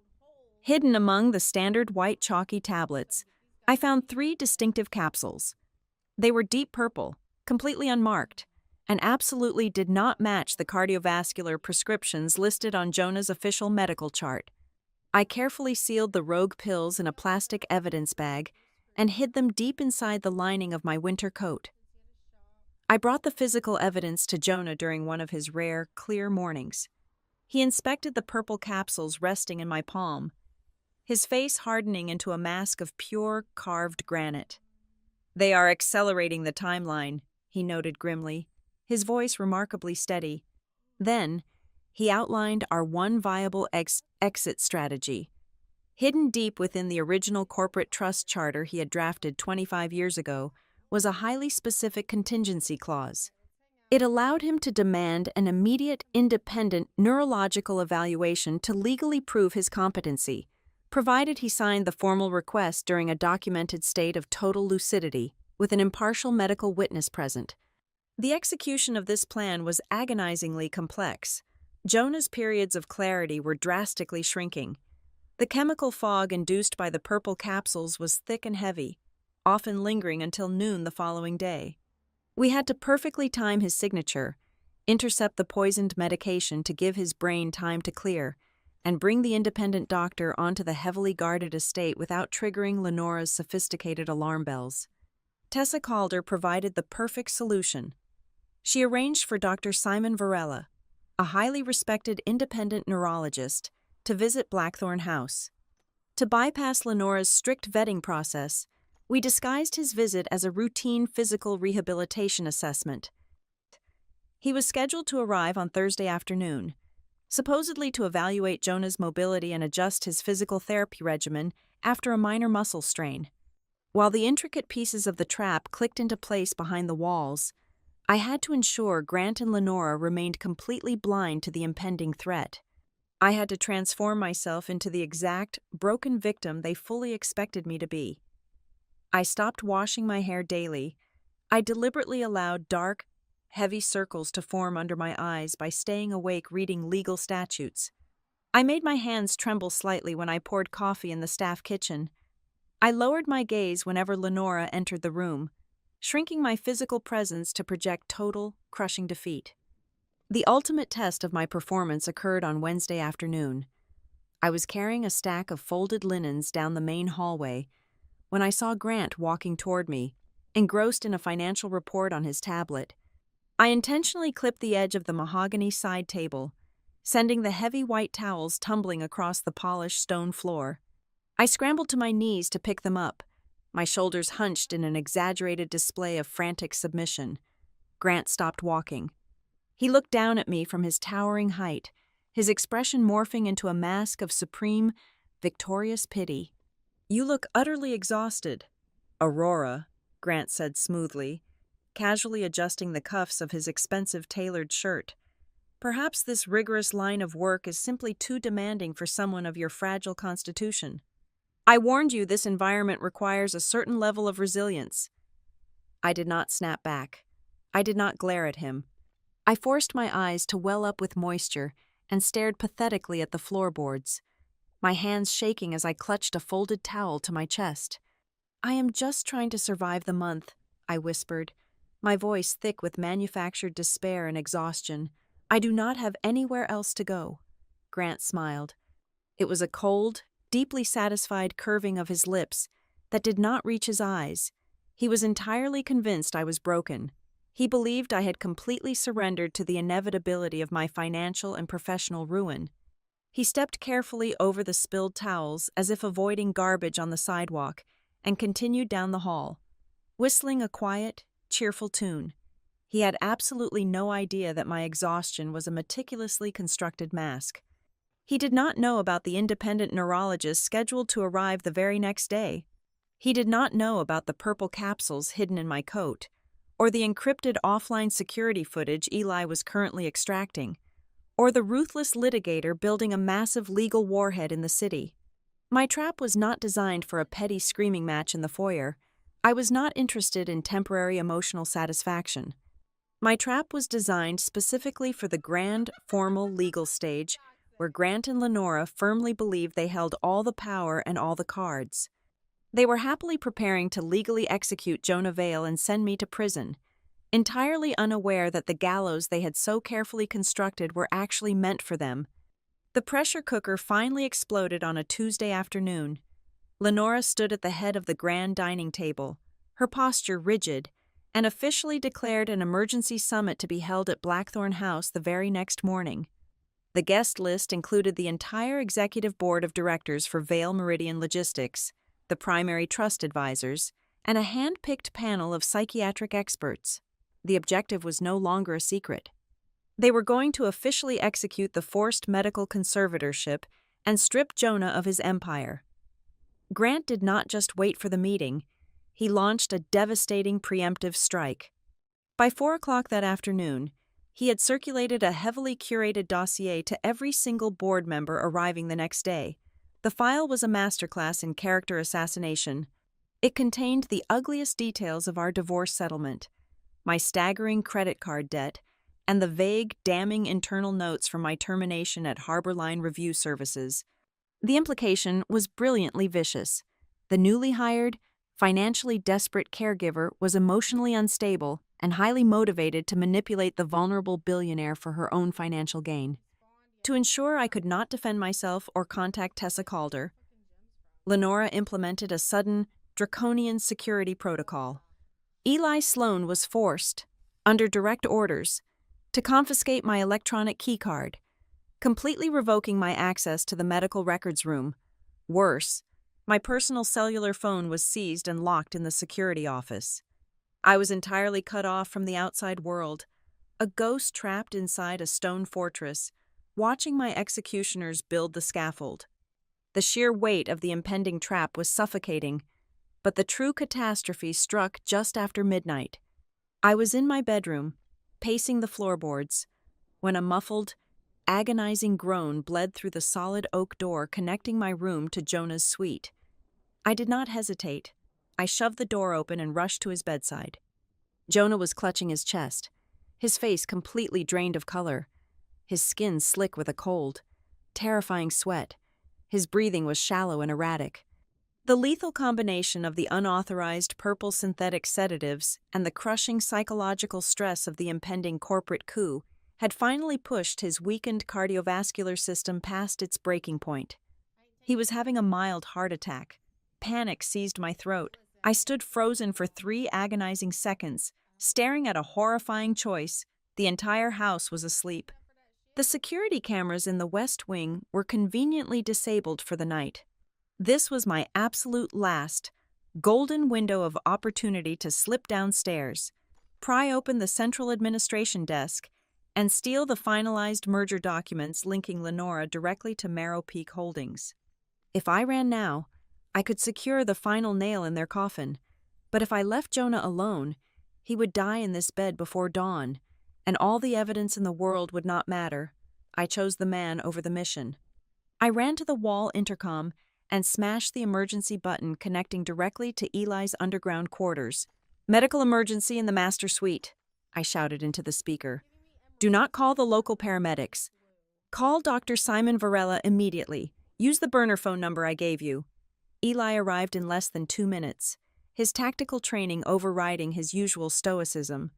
Hidden among the standard white chalky tablets, I found 3 distinctive capsules. They were deep purple, completely unmarked, and absolutely did not match the cardiovascular prescriptions listed on Jonah's official medical chart. I carefully sealed the rogue pills in a plastic evidence bag and hid them deep inside the lining of my winter coat. I brought the physical evidence to Jonah during one of his rare, clear mornings. He inspected the purple capsules resting in my palm, his face hardening into a mask of pure, carved granite. "They are accelerating the timeline," he noted grimly, his voice remarkably steady. Then, he outlined our one viable exit strategy. Hidden deep within the original corporate trust charter he had drafted 25 years ago was a highly specific contingency clause. It allowed him to demand an immediate, independent neurological evaluation to legally prove his competency, provided he signed the formal request during a documented state of total lucidity, with an impartial medical witness present. The execution of this plan was agonizingly complex. Jonah's periods of clarity were drastically shrinking. The chemical fog induced by the purple capsules was thick and heavy, often lingering until noon the following day. We had to perfectly time his signature, intercept the poisoned medication to give his brain time to clear, and bring the independent doctor onto the heavily guarded estate without triggering Lenora's sophisticated alarm bells. Tessa Calder provided the perfect solution. She arranged for Dr. Simon Varela, a highly respected independent neurologist, to visit Blackthorn House. To bypass Lenora's strict vetting process, we disguised his visit as a routine physical rehabilitation assessment. He was scheduled to arrive on Thursday afternoon, supposedly to evaluate Jonah's mobility and adjust his physical therapy regimen after a minor muscle strain. While the intricate pieces of the trap clicked into place behind the walls, I had to ensure Grant and Lenora remained completely blind to the impending threat. I had to transform myself into the exact, broken victim they fully expected me to be. I stopped washing my hair daily. I deliberately allowed dark, heavy circles to form under my eyes by staying awake reading legal statutes. I made my hands tremble slightly when I poured coffee in the staff kitchen. I lowered my gaze whenever Lenora entered the room, shrinking my physical presence to project total, crushing defeat. The ultimate test of my performance occurred on Wednesday afternoon. I was carrying a stack of folded linens down the main hallway when I saw Grant walking toward me, engrossed in a financial report on his tablet. I intentionally clipped the edge of the mahogany side table, sending the heavy white towels tumbling across the polished stone floor. I scrambled to my knees to pick them up, my shoulders hunched in an exaggerated display of frantic submission. Grant stopped walking. He looked down at me from his towering height, his expression morphing into a mask of supreme, victorious pity. "You look utterly exhausted, Aurora," Grant said smoothly, casually adjusting the cuffs of his expensive tailored shirt. "Perhaps this rigorous line of work is simply too demanding for someone of your fragile constitution. I warned you this environment requires a certain level of resilience." I did not snap back. I did not glare at him. I forced my eyes to well up with moisture and stared pathetically at the floorboards, my hands shaking as I clutched a folded towel to my chest. "I am just trying to survive the month," I whispered, my voice thick with manufactured despair and exhaustion. "I do not have anywhere else to go." Grant smiled. It was a cold, deeply satisfied curving of his lips that did not reach his eyes. He was entirely convinced I was broken. He believed I had completely surrendered to the inevitability of my financial and professional ruin. He stepped carefully over the spilled towels as if avoiding garbage on the sidewalk and continued down the hall, whistling a quiet, cheerful tune. He had absolutely no idea that my exhaustion was a meticulously constructed mask. He did not know about the independent neurologist scheduled to arrive the very next day. He did not know about the purple capsules hidden in my coat, or the encrypted offline security footage Eli was currently extracting, or the ruthless litigator building a massive legal warhead in the city. My trap was not designed for a petty screaming match in the foyer. I was not interested in temporary emotional satisfaction. My trap was designed specifically for the grand, formal legal stage where Grant and Lenora firmly believed they held all the power and all the cards. They were happily preparing to legally execute Jonah Vale and send me to prison, entirely unaware that the gallows they had so carefully constructed were actually meant for them. The pressure cooker finally exploded on a Tuesday afternoon. Lenora stood at the head of the grand dining table, her posture rigid, and officially declared an emergency summit to be held at Blackthorn House the very next morning. The guest list included the entire executive board of directors for Vale Meridian Logistics, the primary trust advisors, and a hand-picked panel of psychiatric experts. The objective was no longer a secret. They were going to officially execute the forced medical conservatorship and strip Jonah of his empire. Grant did not just wait for the meeting. He launched a devastating preemptive strike. By 4 o'clock that afternoon, he had circulated a heavily curated dossier to every single board member arriving the next day. The file was a masterclass in character assassination. It contained the ugliest details of our divorce settlement, my staggering credit card debt, and the vague, damning internal notes from my termination at Harborline Review Services. The implication was brilliantly vicious. The newly hired, financially desperate caregiver was emotionally unstable and highly motivated to manipulate the vulnerable billionaire for her own financial gain. To ensure I could not defend myself or contact Tessa Calder, Lenora implemented a sudden, draconian security protocol. Eli Sloan was forced, under direct orders, to confiscate my electronic keycard, completely revoking my access to the medical records room. Worse, my personal cellular phone was seized and locked in the security office. I was entirely cut off from the outside world, a ghost trapped inside a stone fortress, watching my executioners build the scaffold. The sheer weight of the impending trap was suffocating, but the true catastrophe struck just after midnight. I was in my bedroom, pacing the floorboards, when a muffled, agonizing groan bled through the solid oak door connecting my room to Jonah's suite. I did not hesitate. I shoved the door open and rushed to his bedside. Jonah was clutching his chest, his face completely drained of color, his skin slick with a cold, terrifying sweat. His breathing was shallow and erratic. The lethal combination of the unauthorized purple synthetic sedatives and the crushing psychological stress of the impending corporate coup had finally pushed his weakened cardiovascular system past its breaking point. He was having a mild heart attack. Panic seized my throat. I stood frozen for 3 agonizing seconds, staring at a horrifying choice. The entire house was asleep. The security cameras in the West Wing were conveniently disabled for the night. This was my absolute last, golden window of opportunity to slip downstairs, pry open the central administration desk, and steal the finalized merger documents linking Lenora directly to Marrow Peak Holdings. If I ran now, I could secure the final nail in their coffin, but if I left Jonah alone, he would die in this bed before dawn, and all the evidence in the world would not matter. I chose the man over the mission. I ran to the wall intercom and smashed the emergency button connecting directly to Eli's underground quarters. "Medical emergency in the master suite," I shouted into the speaker. "Do not call the local paramedics. Call Dr. Simon Varela immediately. Use the burner phone number I gave you." Eli arrived in less than 2 minutes, his tactical training overriding his usual stoicism.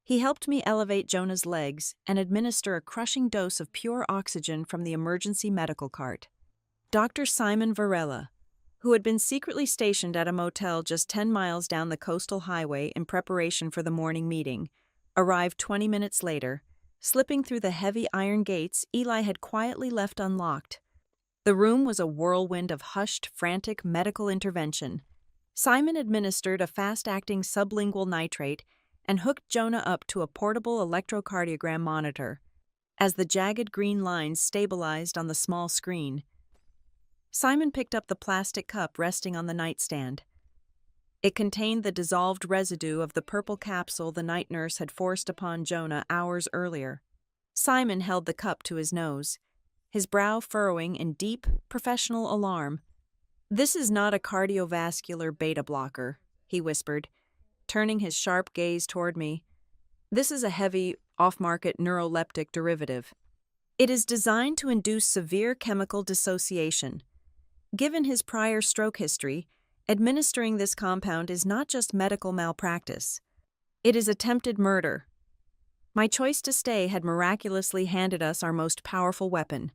He helped me elevate Jonah's legs and administer a crushing dose of pure oxygen from the emergency medical cart. Dr. Simon Varela, who had been secretly stationed at a motel just 10 miles down the coastal highway in preparation for the morning meeting, arrived 20 minutes later, slipping through the heavy iron gates Eli had quietly left unlocked. The room was a whirlwind of hushed, frantic medical intervention. Simon administered a fast-acting sublingual nitrate and hooked Jonah up to a portable electrocardiogram monitor. as the jagged green lines stabilized on the small screen. Simon picked up the plastic cup resting on the nightstand. It contained the dissolved residue of the purple capsule the night nurse had forced upon Jonah hours earlier. Simon held the cup to his nose, his brow furrowing in deep, professional alarm. "This is not a cardiovascular beta blocker," he whispered, turning his sharp gaze toward me. "This is a heavy, off-market neuroleptic derivative. It is designed to induce severe chemical dissociation. Given his prior stroke history, administering this compound is not just medical malpractice. It is attempted murder." My choice to stay had miraculously handed us our most powerful weapon.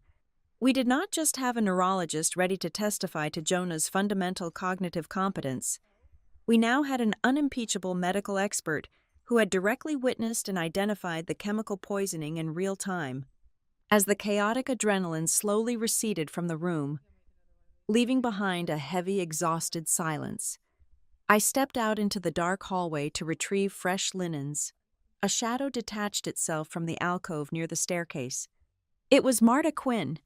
We did not just have a neurologist ready to testify to Jonah's fundamental cognitive competence. We now had an unimpeachable medical expert who had directly witnessed and identified the chemical poisoning in real time. As the chaotic adrenaline slowly receded from the room, leaving behind a heavy, exhausted silence, I stepped out into the dark hallway to retrieve fresh linens. A shadow detached itself from the alcove near the staircase. It was Marta Quinn.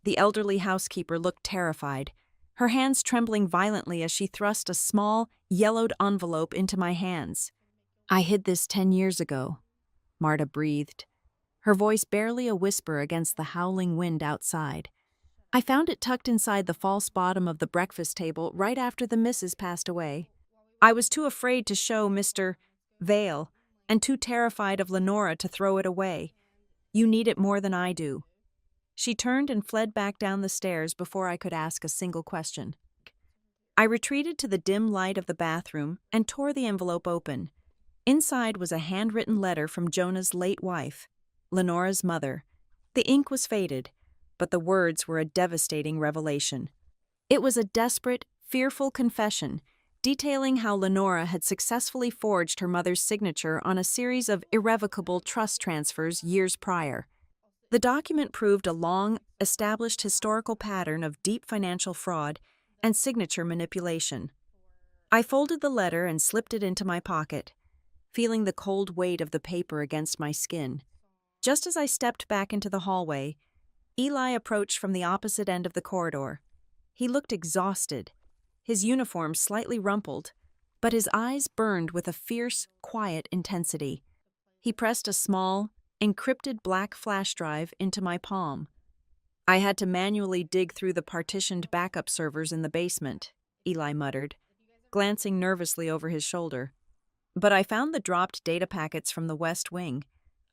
The elderly housekeeper looked terrified, her hands trembling violently as she thrust a small, yellowed envelope into my hands. "I hid this 10 years ago," Marta breathed, her voice barely a whisper against the howling wind outside. "I found it tucked inside the false bottom of the breakfast table right after the missus passed away. I was too afraid to show Mr. Vale, and too terrified of Lenora to throw it away. You need it more than I do." She turned and fled back down the stairs before I could ask a single question. I retreated to the dim light of the bathroom and tore the envelope open. Inside was a handwritten letter from Jonah's late wife, Lenora's mother. The ink was faded, but the words were a devastating revelation. It was a desperate, fearful confession, detailing how Lenora had successfully forged her mother's signature on a series of irrevocable trust transfers years prior. The document proved a long, established historical pattern of deep financial fraud and signature manipulation. I folded the letter and slipped it into my pocket, feeling the cold weight of the paper against my skin. Just as I stepped back into the hallway, Eli approached from the opposite end of the corridor. He looked exhausted, his uniform slightly rumpled, but his eyes burned with a fierce, quiet intensity. He pressed a small, encrypted black flash drive into my palm. "I had to manually dig through the partitioned backup servers in the basement," Eli muttered, glancing nervously over his shoulder. "But I found the dropped data packets from the West Wing.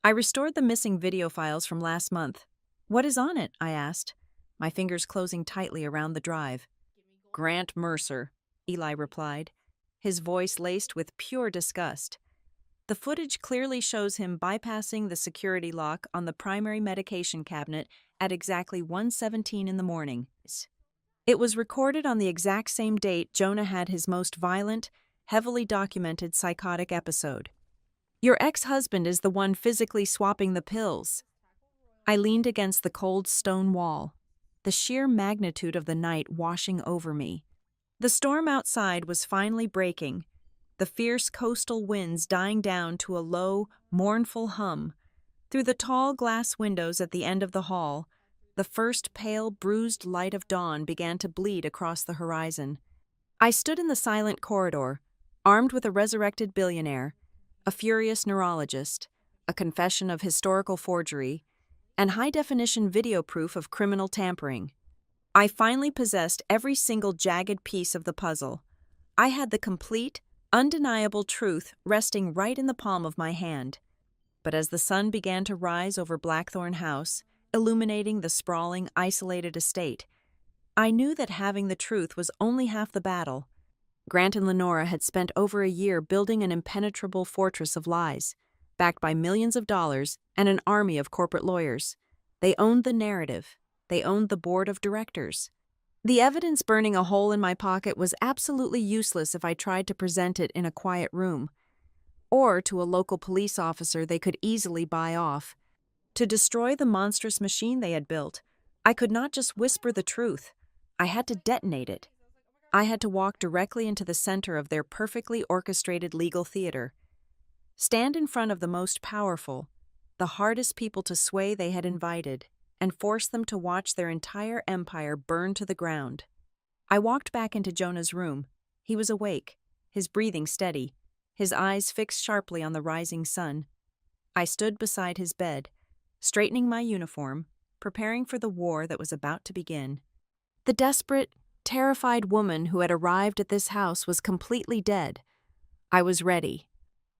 I restored the missing video files from last month." "What is on it?" I asked, my fingers closing tightly around the drive. "Grant Mercer," Eli replied, his voice laced with pure disgust. The footage clearly shows him bypassing the security lock on the primary medication cabinet at exactly 1:17 in the morning. It was recorded on the exact same date Jonah had his most violent, heavily documented psychotic episode. "Your ex-husband is the one physically swapping the pills." I leaned against the cold stone wall, the sheer magnitude of the night washing over me. The storm outside was finally breaking, the fierce coastal winds dying down to a low, mournful hum. Through the tall glass windows at the end of the hall, the first pale, bruised light of dawn began to bleed across the horizon. I stood in the silent corridor, armed with a resurrected billionaire, a furious neurologist, a confession of historical forgery, and high-definition video proof of criminal tampering. I finally possessed every single jagged piece of the puzzle. I had the complete, undeniable truth resting right in the palm of my hand. But as the sun began to rise over Blackthorn House, illuminating the sprawling, isolated estate, I knew that having the truth was only half the battle. Grant and Lenora had spent over a year building an impenetrable fortress of lies, backed by millions of dollars and an army of corporate lawyers. They owned the narrative. They owned the board of directors. The evidence burning a hole in my pocket was absolutely useless if I tried to present it in a quiet room, or to a local police officer they could easily buy off. To destroy the monstrous machine they had built, I could not just whisper the truth. I had to detonate it. I had to walk directly into the center of their perfectly orchestrated legal theater. Stand in front of the most powerful, the hardest people to sway they had invited, and force them to watch their entire empire burn to the ground. I walked back into Jonah's room. He was awake, his breathing steady, his eyes fixed sharply on the rising sun. I stood beside his bed, straightening my uniform, preparing for the war that was about to begin. The desperate, terrified woman who had arrived at this house was completely dead. I was ready.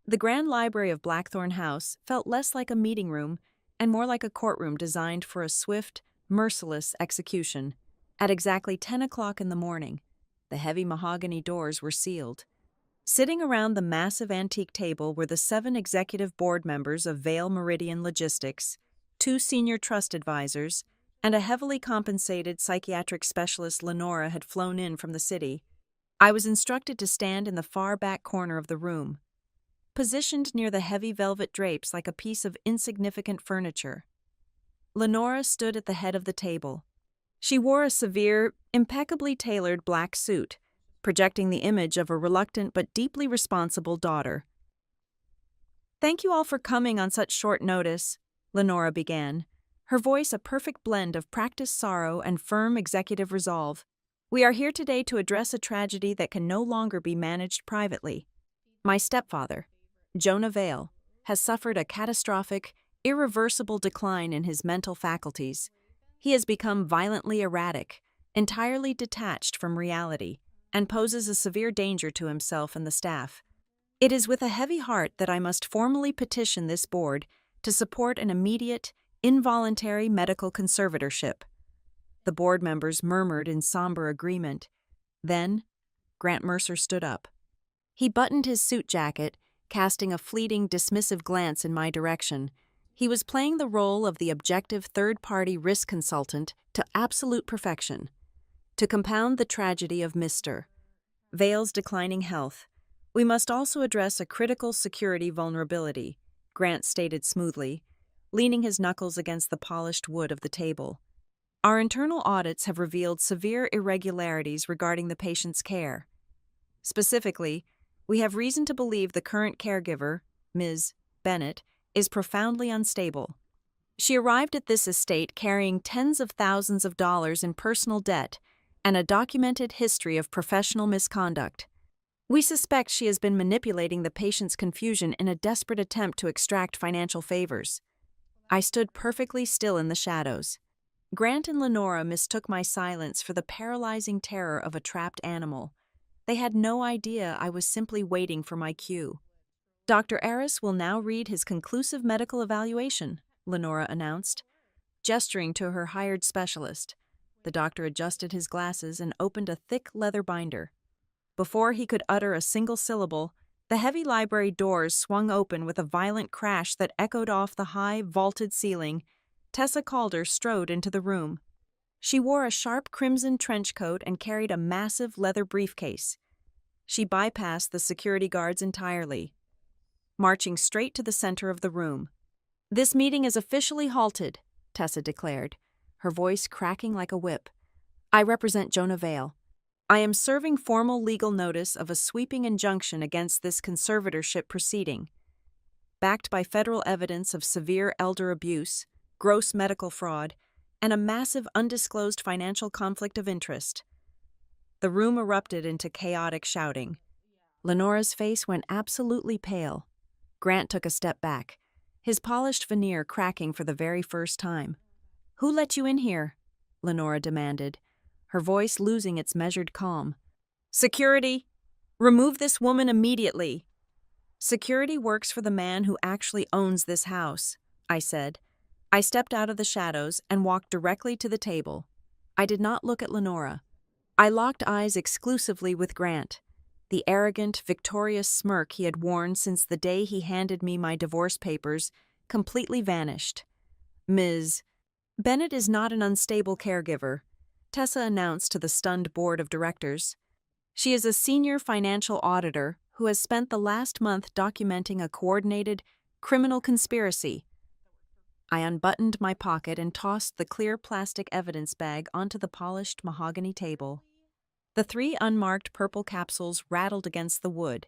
The grand library of Blackthorn House felt less like a meeting room and more like a courtroom designed for a swift, merciless execution. At exactly 10 o'clock in the morning, the heavy mahogany doors were sealed. Sitting around the massive antique table were the 7 executive board members of Vale Meridian Logistics, 2 senior trust advisors, and a heavily compensated psychiatric specialist Lenora had flown in from the city. I was instructed to stand in the far back corner of the room, positioned near the heavy velvet drapes like a piece of insignificant furniture. Lenora stood at the head of the table. She wore a severe, impeccably tailored black suit, projecting the image of a reluctant but deeply responsible daughter. "Thank you all for coming on such short notice," Lenora began, her voice a perfect blend of practiced sorrow and firm executive resolve. "We are here today to address a tragedy that can no longer be managed privately. My stepfather, Jonah Vale, has suffered a catastrophic, irreversible decline in his mental faculties. He has become violently erratic, entirely detached from reality, and poses a severe danger to himself and the staff. It is with a heavy heart that I must formally petition this board to support an immediate, involuntary medical conservatorship." The board members murmured in somber agreement. Then, Grant Mercer stood up. He buttoned his suit jacket, casting a fleeting, dismissive glance in my direction. He was playing the role of the objective third-party risk consultant to absolute perfection. To compound the tragedy of Mr. Vale's declining health, we must also address a critical security vulnerability, Grant stated smoothly, leaning his knuckles against the polished wood of the table. "Our internal audits have revealed severe irregularities regarding the patient's care. Specifically, we have reason to believe the current caregiver, Ms. Bennett, is profoundly unstable. She arrived at this estate carrying tens of thousands of dollars in personal debt and a documented history of professional misconduct. We suspect she has been manipulating the patient's confusion in a desperate attempt to extract financial favors." I stood perfectly still in the shadows. Grant and Lenora mistook my silence for the paralyzing terror of a trapped animal. They had no idea I was simply waiting for my cue. "Dr. Aris will now read his conclusive medical evaluation," Lenora announced, gesturing to her hired specialist. The doctor adjusted his glasses and opened a thick leather binder. Before he could utter a single syllable, the heavy library doors swung open with a violent crash that echoed off the high, vaulted ceiling. Tessa Calder strode into the room. She wore a sharp crimson trench coat and carried a massive leather briefcase. She bypassed the security guards entirely, marching straight to the center of the room. "This meeting is officially halted," Tessa declared, her voice cracking like a whip. "I represent Jonah Vale. I am serving formal legal notice of a sweeping injunction against this conservatorship proceeding. Backed by federal evidence of severe elder abuse, gross medical fraud, and a massive undisclosed financial conflict of interest." The room erupted into chaotic shouting. Lenora's face went absolutely pale. Grant took a step back, his polished veneer cracking for the very first time. "Who let you in here?" Lenora demanded, her voice losing its measured calm. "Security! Remove this woman immediately!" "Security works for the man who actually owns this house," I said. I stepped out of the shadows and walked directly to the table. I did not look at Lenora. I locked eyes exclusively with Grant. The arrogant, victorious smirk he had worn since the day he handed me my divorce papers completely vanished. "Ms. Bennett is not an unstable caregiver," Tessa announced to the stunned board of directors. "She is a senior financial auditor who has spent the last month documenting a coordinated criminal conspiracy." I unbuttoned my pocket and tossed the clear plastic evidence bag onto the polished mahogany table. The 3 unmarked purple capsules rattled against the wood.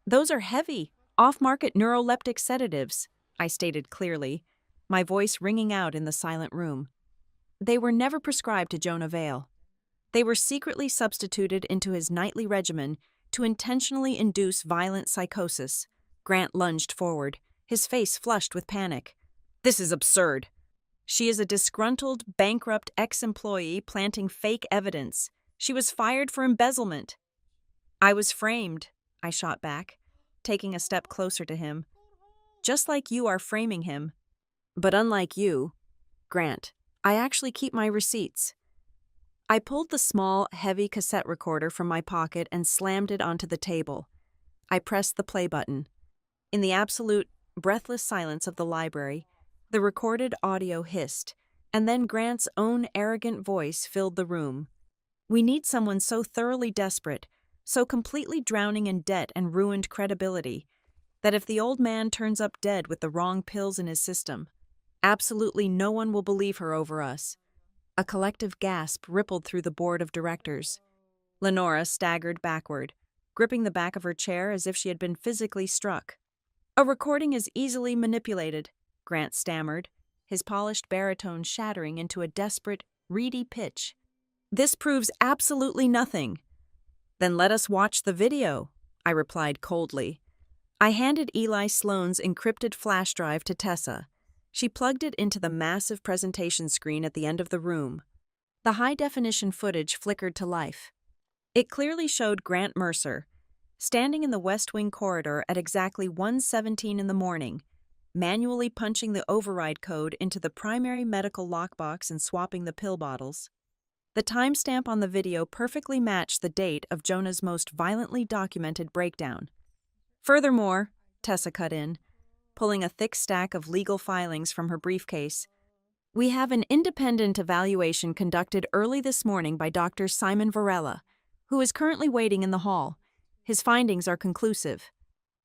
"Those are heavy, off-market neuroleptic sedatives," I stated clearly, my voice ringing out in the silent room. They were never prescribed to Jonah Vale. They were secretly substituted into his nightly regimen to intentionally induce violent psychosis. Grant lunged forward, his face flushed with panic. This is absurd. She is a disgruntled, bankrupt ex-employee planting fake evidence. She was fired for embezzlement. I was framed, I shot back, taking a step closer to him. Just like you are framing him. But unlike you, Grant, I actually keep my receipts. I pulled the small, heavy cassette recorder from my pocket and slammed it onto the table. I pressed the play button. In the absolute, breathless silence of the library, the recorded audio hissed, and then Grant's own arrogant voice filled the room. We need someone so thoroughly desperate, so completely drowning in debt and ruined credibility, that if the old man turns up dead with the wrong pills in his system, absolutely no one will believe her over us. A collective gasp rippled through the board of directors. Lenora staggered backward, gripping the back of her chair as if she had been physically struck. A recording is easily manipulated, Grant stammered, his polished baritone shattering into a desperate, reedy pitch. This proves absolutely nothing. Then let us watch the video, I replied coldly. I handed Eli Sloane's encrypted flash drive to Tessa. She plugged it into the massive presentation screen at the end of the room. The high-definition footage flickered to life. It clearly showed Grant Mercer, standing in the West Wing corridor at exactly 1:17 in the morning, manually punching the override code into the primary medical lockbox and swapping the pill bottles. The timestamp on the video perfectly matched the date of Jonah's most violently documented breakdown. Furthermore, Tessa cut in, pulling a thick stack of legal filings from her briefcase, we have an independent evaluation conducted early this morning by Dr. Simon Varela, who is currently waiting in the hall. His findings are conclusive.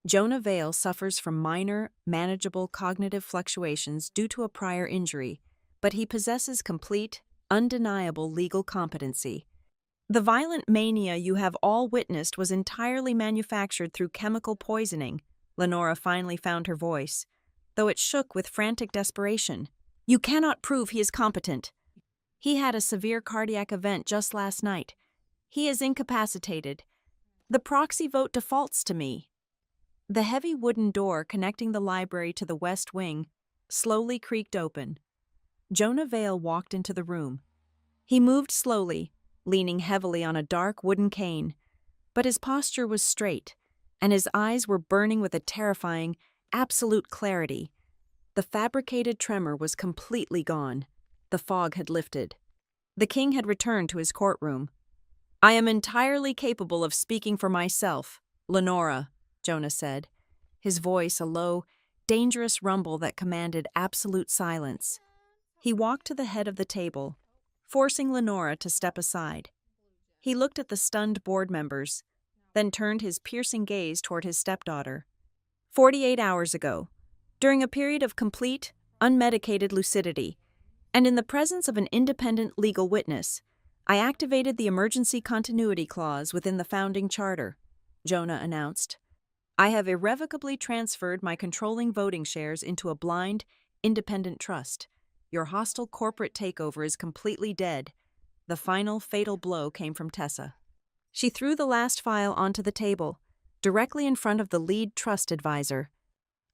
Jonah Vale suffers from minor, manageable cognitive fluctuations due to a prior injury, but he possesses complete, undeniable legal competency. The violent mania you have all witnessed was entirely manufactured through chemical poisoning. Lenora finally found her voice, though it shook with frantic desperation. You cannot prove he is competent. He had a severe cardiac event just last night. He is incapacitated. The proxy vote defaults to me. The heavy wooden door connecting the library to the West Wing slowly creaked open. Jonah Vale walked into the room. He moved slowly, leaning heavily on a dark wooden cane, but his posture was straight, and his eyes were burning with a terrifying, absolute clarity. The fabricated tremor was completely gone. The fog had lifted. The king had returned to his courtroom. I am entirely capable of speaking for myself, Lenora, Jonah said, his voice a low, dangerous rumble that commanded absolute silence. He walked to the head of the table, forcing Lenora to step aside. He looked at the stunned board members, then turned his piercing gaze toward his stepdaughter. 48 hours ago, during a period of complete, unmedicated lucidity, and in the presence of an independent legal witness, I activated the emergency continuity clause within the founding charter, Jonah announced. I have irrevocably transferred my controlling voting shares into a blind, independent trust. Your hostile corporate takeover is completely dead. The final fatal blow came from Tessa. She threw the last file onto the table, directly in front of the lead trust advisor.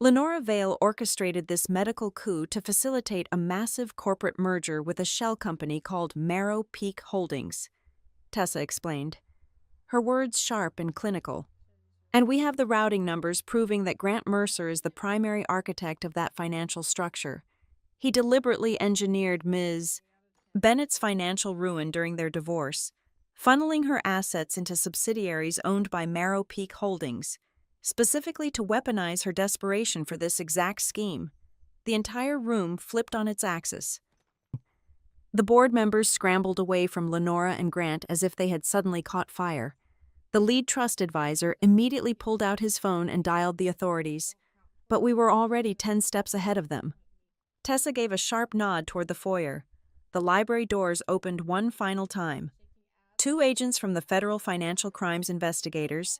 Lenora Vale orchestrated this medical coup to facilitate a massive corporate merger with a shell company called Marrow Peak Holdings, Tessa explained, her words sharp and clinical. And we have the routing numbers proving that Grant Mercer is the primary architect of that financial structure. He deliberately engineered Ms. Bennett's financial ruin during their divorce, funneling her assets into subsidiaries owned by Marrow Peak Holdings, specifically to weaponize her desperation for this exact scheme. The entire room flipped on its axis. The board members scrambled away from Lenora and Grant as if they had suddenly caught fire. The lead trust advisor immediately pulled out his phone and dialed the authorities, but we were already 10 steps ahead of them. Tessa gave a sharp nod toward the foyer. The library doors opened one final time. 2 agents from the Federal Financial Crimes Investigators,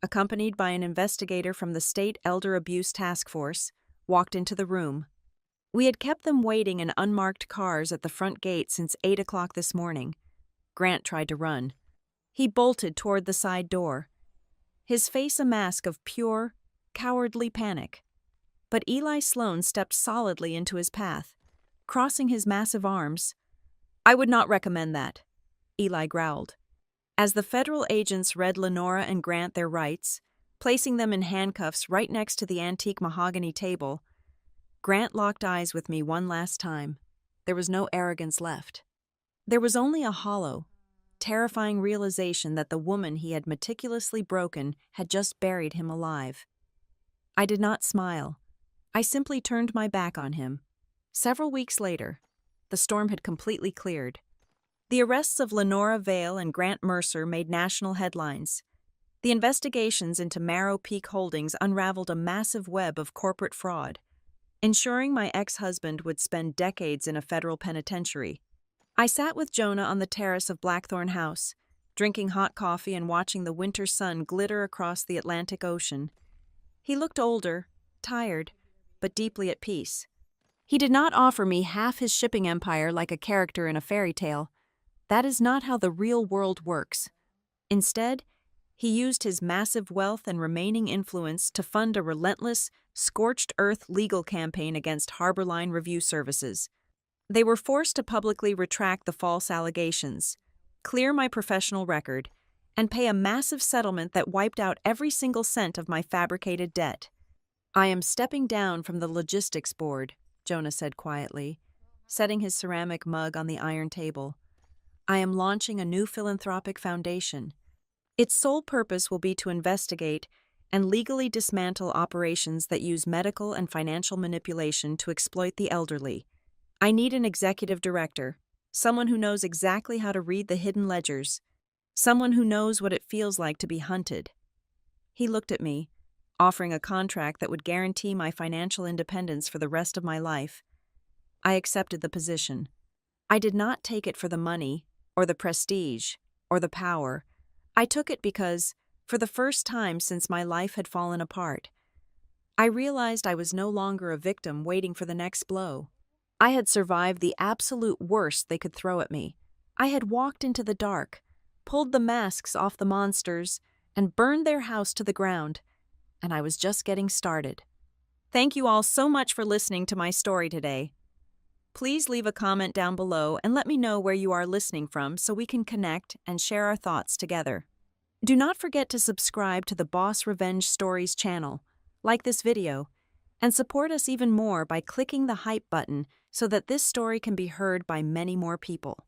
accompanied by an investigator from the State Elder Abuse Task Force, walked into the room. We had kept them waiting in unmarked cars at the front gate since 8 o'clock this morning. Grant tried to run. He bolted toward the side door, his face a mask of pure, cowardly panic. But Eli Sloan stepped solidly into his path, crossing his massive arms. "I would not recommend that," Eli growled. As the federal agents read Lenora and Grant their rights, placing them in handcuffs right next to the antique mahogany table, Grant locked eyes with me one last time. There was no arrogance left. There was only a hollow, terrifying realization that the woman he had meticulously broken had just buried him alive. I did not smile. I simply turned my back on him. Several weeks later, the storm had completely cleared. The arrests of Lenora Vale and Grant Mercer made national headlines. The investigations into Marrow Peak Holdings unraveled a massive web of corporate fraud, ensuring my ex-husband would spend decades in a federal penitentiary. I sat with Jonah on the terrace of Blackthorn House, drinking hot coffee and watching the winter sun glitter across the Atlantic Ocean. He looked older, tired, but deeply at peace. He did not offer me half his shipping empire like a character in a fairy tale. That is not how the real world works. Instead, he used his massive wealth and remaining influence to fund a relentless, scorched-earth legal campaign against Harborline Review Services. They were forced to publicly retract the false allegations, clear my professional record, and pay a massive settlement that wiped out every single cent of my fabricated debt. "I am stepping down from the logistics board," Jonah said quietly, setting his ceramic mug on the iron table. "I am launching a new philanthropic foundation. Its sole purpose will be to investigate and legally dismantle operations that use medical and financial manipulation to exploit the elderly. I need an executive director, someone who knows exactly how to read the hidden ledgers, someone who knows what it feels like to be hunted." He looked at me, offering a contract that would guarantee my financial independence for the rest of my life. I accepted the position. I did not take it for the money, or the prestige, or the power. I took it because, for the first time since my life had fallen apart, I realized I was no longer a victim waiting for the next blow. I had survived the absolute worst they could throw at me. I had walked into the dark, pulled the masks off the monsters, and burned their house to the ground, and I was just getting started. Thank you all so much for listening to my story today. Please leave a comment down below and let me know where you are listening from so we can connect and share our thoughts together. Do not forget to subscribe to the Boss Revenge Stories channel, like this video, and support us even more by clicking the hype button so that this story can be heard by many more people.